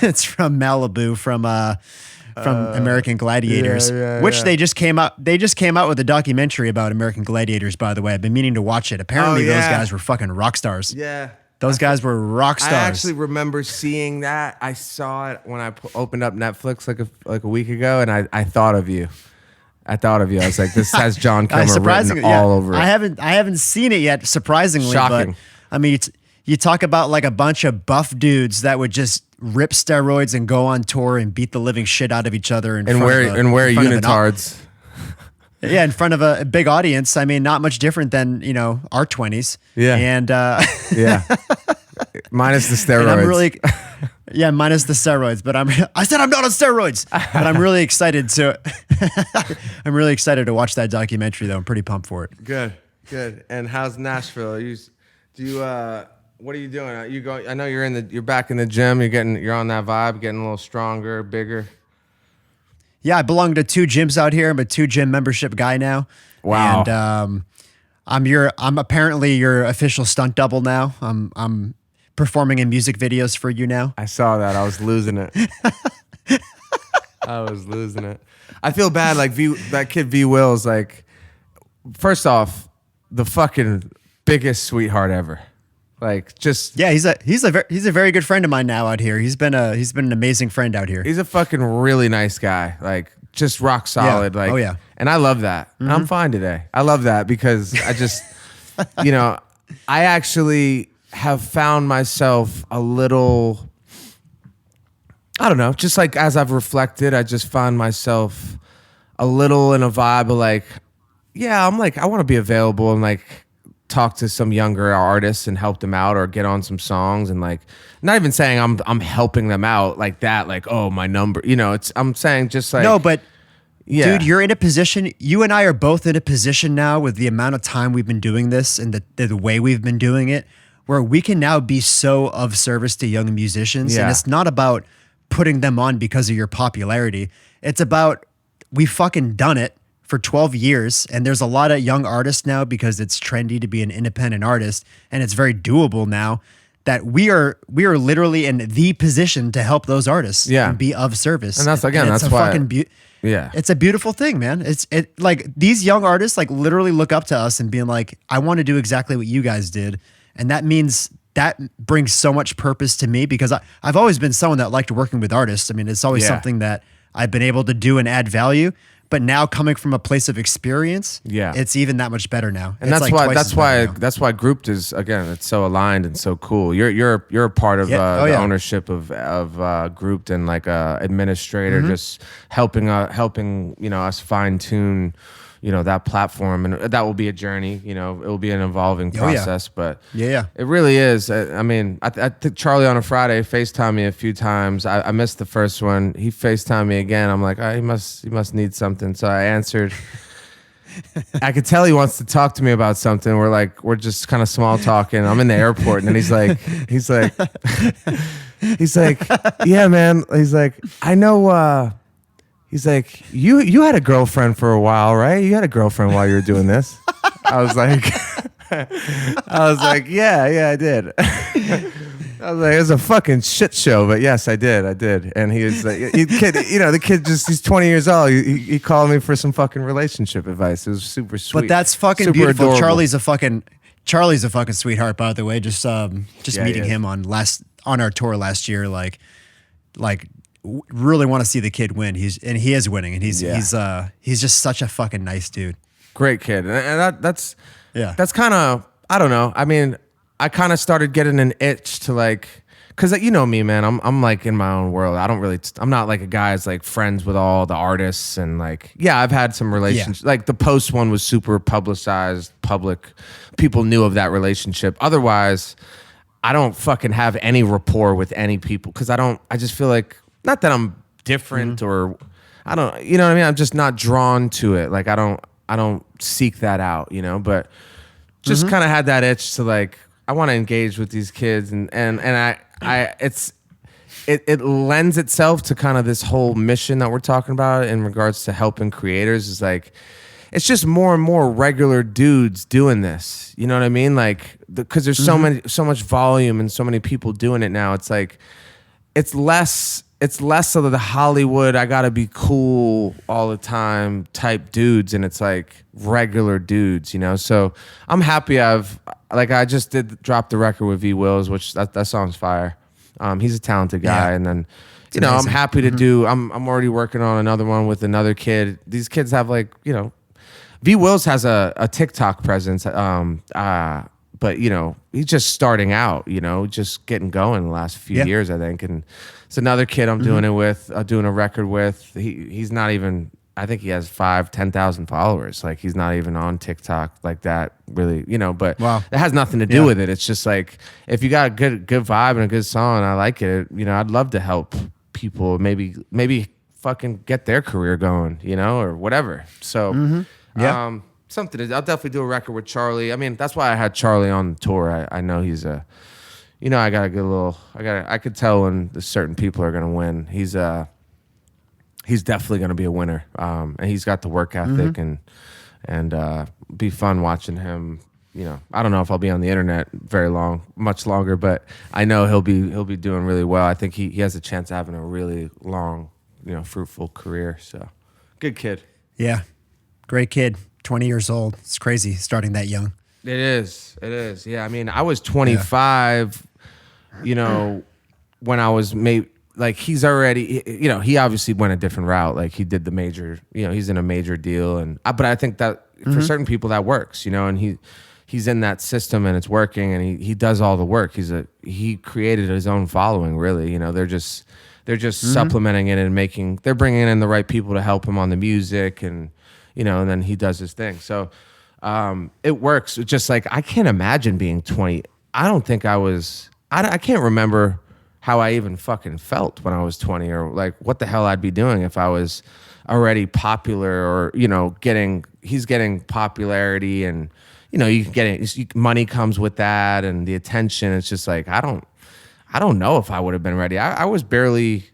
It's from Malibu, from American Gladiators, which they just came out with a documentary about American Gladiators, by the way. I've been meaning to watch it. Apparently those guys were fucking rock stars. Yeah. Those guys were rock stars. I actually remember seeing that. I saw it when I opened up Netflix like a week ago, and I thought of you. I was like, this has John Kilmer written all over it. I haven't seen it yet, surprisingly. Shocking. But you talk about like a bunch of buff dudes that would just rip steroids and go on tour and beat the living shit out of each other and wear unitards. Yeah, in front of a big audience. Not much different than our 20s. Yeah, and yeah, minus the steroids. Minus the steroids. But I said I'm not on steroids. But I'm really excited to. I'm really excited to watch that documentary, though. I'm pretty pumped for it. Good. And how's Nashville? What are you doing? Are you going? I know you're back in the gym. You're on that vibe, getting a little stronger, bigger. Yeah, I belong to 2 gyms out here. I'm a 2 gym membership guy now. Wow. And I'm apparently your official stunt double now. I'm performing in music videos for you now. I saw that. I was losing it. I feel bad. Like that kid V Will's like, first off, the fucking biggest sweetheart ever. Like just he's a very good friend of mine now out here. He's been an amazing friend out here. He's a fucking really nice guy. Like just rock solid. Yeah. Like and I love that. Mm-hmm. I'm fine today. I love that because I just I actually have found myself a little, I don't know, just like as I've reflected, I just found myself a little in a vibe of like, I'm like, I want to be available and like talk to some younger artists and help them out or get on some songs and like, not even saying I'm helping them out like that, like, oh, my number, I'm saying just like. No, but dude, you're in a position, you and I are both in a position now with the amount of time we've been doing this and the way we've been doing it, where we can now be so of service to young musicians. And it's not about putting them on because of your popularity. It's about, we fucking done it for 12 years, and there's a lot of young artists now because it's trendy to be an independent artist, and it's very doable now. That we are literally in the position to help those artists and be of service. And that's again, that's why. It's a beautiful thing, man. It's like these young artists like literally look up to us and being like, I want to do exactly what you guys did. And that means that brings so much purpose to me because I've always been someone that liked working with artists. I mean, it's always something that I've been able to do and add value. But now coming from a place of experience, it's even that much better now. And that's why Grouped is, again, it's so aligned and so cool. You're a part of the ownership of Grouped and like a administrator, just helping us fine tune that platform, and that will be a journey. It will be an evolving process, but it really is. I mean, I think Charlie on a Friday FaceTimed me a few times. I missed the first one. He FaceTimed me again. I'm like, he must need something. So I answered. I could tell he wants to talk to me about something. We're just kind of small talking. I'm in the airport, and then he's like, yeah, man. He's like, I know. He's like, you had a girlfriend for a while, right? You had a girlfriend while you were doing this. I was like, yeah, I did. I was like, it was a fucking shit show, but yes, I did. And he was like, the kid he's 20 years old. He called me for some fucking relationship advice. It was super sweet. But that's fucking super beautiful. Adorable. Charlie's a fucking sweetheart, by the way. Just meeting him on our tour last year, like really want to see the kid win. He is winning, and he's just such a fucking nice dude. Great kid, and that's kind of, I don't know. I mean, I kind of started getting an itch to like, cause you know me, man. I'm like in my own world. I'm not like a guy that's like friends with all the artists and like, I've had some relationships. Like the Post one was super publicized, public. People knew of that relationship. Otherwise, I don't fucking have any rapport with any people because I just feel like. Not that I'm different or I don't, you know what I mean? I'm just not drawn to it. Like I don't seek that out, but just kind of had that itch to like, I want to engage with these kids and it lends itself to kind of this whole mission that we're talking about in regards to helping creators is like, it's just more and more regular dudes doing this. You know what I mean? Like, cause there's so much volume and so many people doing it now. It's like, it's less of the Hollywood, I gotta be cool all the time type dudes, and it's like regular dudes, So I'm happy I just did drop the record with V Wills, which that song's fire. He's a talented guy, and then I'm happy to do. I'm already working on another one with another kid. These kids have like V Wills has a TikTok presence, but he's just starting out, just getting going the last few years, I think, and. It's another kid I'm doing it with, doing a record with. He's not even, I think he has 10,000 followers. Like he's not even on TikTok like that really, but it has nothing to do with it. It's just like, if you got a good vibe and a good song, I like it, I'd love to help people maybe fucking get their career going, or whatever. So, something, I'll definitely do a record with Charlie. I mean, that's why I had Charlie on the tour. I know he's I got a good little. I could tell when certain people are gonna win. He's definitely gonna be a winner. And he's got the work ethic and be fun watching him. I don't know if I'll be on the internet much longer, but I know he'll be doing really well. I think he has a chance of having a really long, fruitful career. So, good kid. Yeah, great kid. 20 years old. It's crazy starting that young. It is. Yeah, I mean, I was 25. When I was he's already, he obviously went a different route. Like he did the major, he's in a major deal, but I think that for certain people that works, and he's in that system and it's working, and he does all the work. He created his own following, really. They're just supplementing it and they're bringing in the right people to help him on the music, and and then he does his thing. So it works. It's just like I can't imagine being 20. I don't think I can't remember how I even fucking felt when I was 20, or like what the hell I'd be doing if I was already popular, or he's getting popularity, and you can get it. Money comes with that, and the attention. It's just like I don't know if I would have been ready. I was barely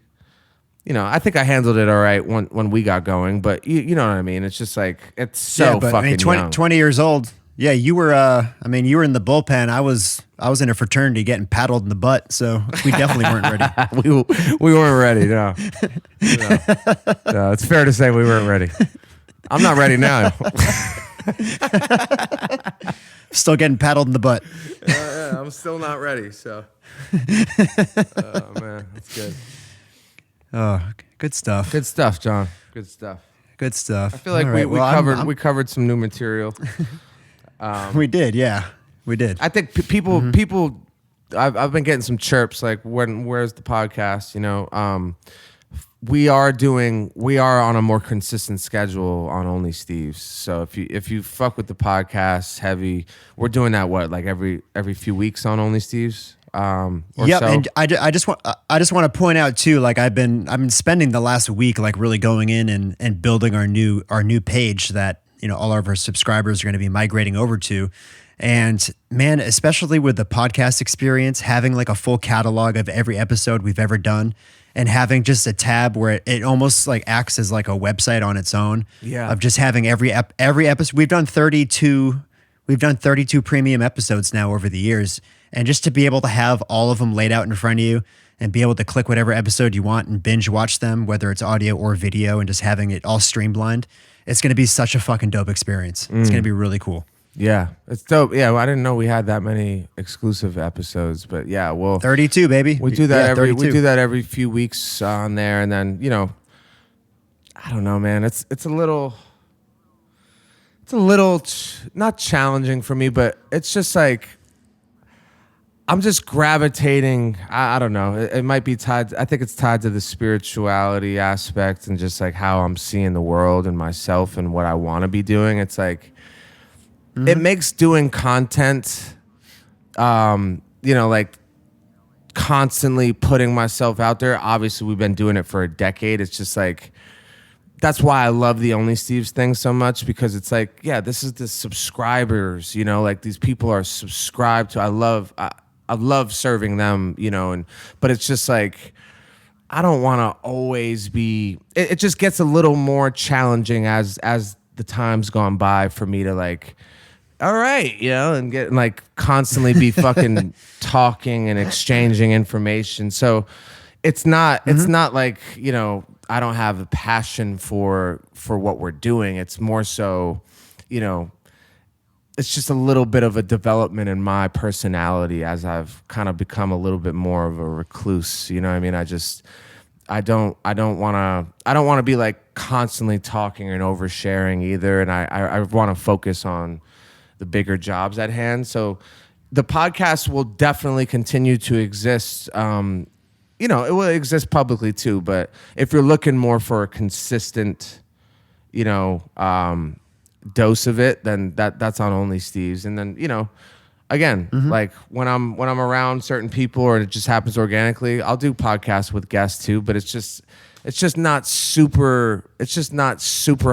I think I handled it all right when we got going, but you know what I mean? It's just like, it's so but, fucking 20 years old. Yeah, you were you were in the bullpen. I was in a fraternity getting paddled in the butt, so we definitely weren't ready. we weren't ready, no. No, it's fair to say we weren't ready. I'm not ready now. Still getting paddled in the butt. Yeah, I'm still not ready, so. Oh, man, that's good. Oh, good stuff. Good stuff, John. Good stuff. Good stuff. I feel like we covered some new material. We did, yeah. We did. I think people I've been getting some chirps like, where's the podcast, we are on a more consistent schedule on Only Steve's. So if you fuck with the podcast heavy, we're doing that like every few weeks on Only Steve's. Yeah, so. And I just want to point out too, like I've been spending the last week like really going in and building our new page that all of our subscribers are going to be migrating over to. And man, especially with the podcast experience, having like a full catalog of every episode we've ever done, and having just a tab where it almost like acts as like a website on its own. Yeah. Of just having every episode. We've done 32 premium episodes now over the years. And just to be able to have all of them laid out in front of you and be able to click whatever episode you want and binge watch them, whether it's audio or video, and just having it all streamlined, it's going to be such a fucking dope experience. It's going to be really cool. Yeah, it's dope. Yeah, well, I didn't know we had that many exclusive episodes, but yeah, well, 32, baby. We do that we do that every few weeks on there, and then I don't know, man. It's a little not challenging for me, but it's just like I'm just gravitating. I don't know. It might be tied. I think it's tied to the spirituality aspect and just like how I'm seeing the world and myself and what I want to be doing. It's like. Mm-hmm. It makes doing content, like constantly putting myself out there. Obviously, we've been doing it for a decade. It's just like, that's why I love the Only Steve's thing so much, because it's like, yeah, this is the subscribers, like these people are subscribed to. I love serving them, but it's just like, I don't want to always be, it just gets a little more challenging as the time's gone by for me to like, all right, and get like constantly be fucking talking and exchanging information. So it's not like, I don't have a passion for what we're doing. It's more so, it's just a little bit of a development in my personality as I've kind of become a little bit more of a recluse. You know what I mean? I don't want to be like constantly talking and oversharing either. And I want to focus on the bigger jobs at hand. So the podcast will definitely continue to exist. It will exist publicly too, but if you're looking more for a consistent, dose of it, then that's on Only Steve's. And then, again, like when I'm around certain people or it just happens organically, I'll do podcasts with guests too, but it's just not super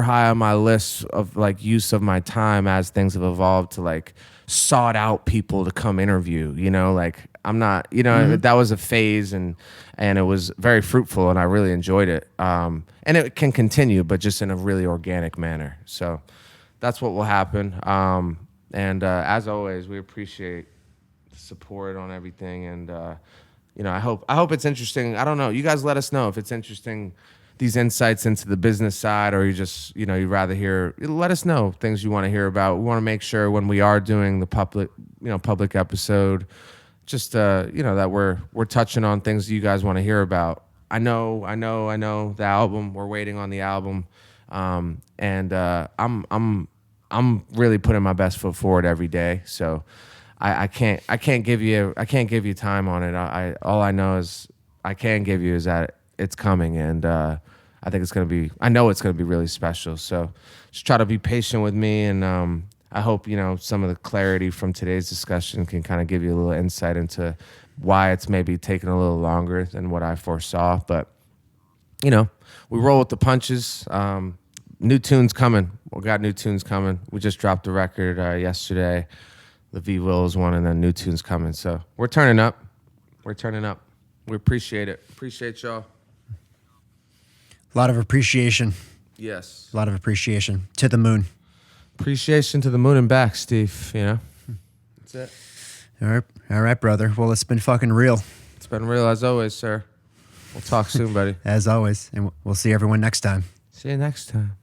high on my list of like use of my time as things have evolved to like sought out people to come interview, like I'm not, that was a phase and it was very fruitful and I really enjoyed it. And it can continue, but just in a really organic manner. So that's what will happen. And as always, we appreciate the support on everything. And, I hope it's interesting. I don't know. You guys let us know if it's interesting, these insights into the business side, or you just, you'd rather hear, let us know things you want to hear about. We want to make sure when we are doing the public episode, just, that we're touching on things you guys want to hear about. I know the album, we're waiting on the album. And I'm really putting my best foot forward every day. So I can't give you time on it. All I know is I can give you is that it's coming, and I think it's gonna be. I know it's gonna be really special. So just try to be patient with me, and I hope some of the clarity from today's discussion can kind of give you a little insight into why it's maybe taking a little longer than what I foresaw. But we roll with the punches. New tunes coming. We got new tunes coming. We just dropped the record yesterday. The V Wills one, and then new tunes coming. So we're turning up. We appreciate it. Appreciate y'all. A lot of appreciation. Yes. A lot of appreciation to the moon. Appreciation to the moon and back, Steve. You know, that's it. All right, brother. Well, it's been fucking real. It's been real as always, sir. We'll talk soon, buddy. As always. And we'll see everyone next time. See you next time.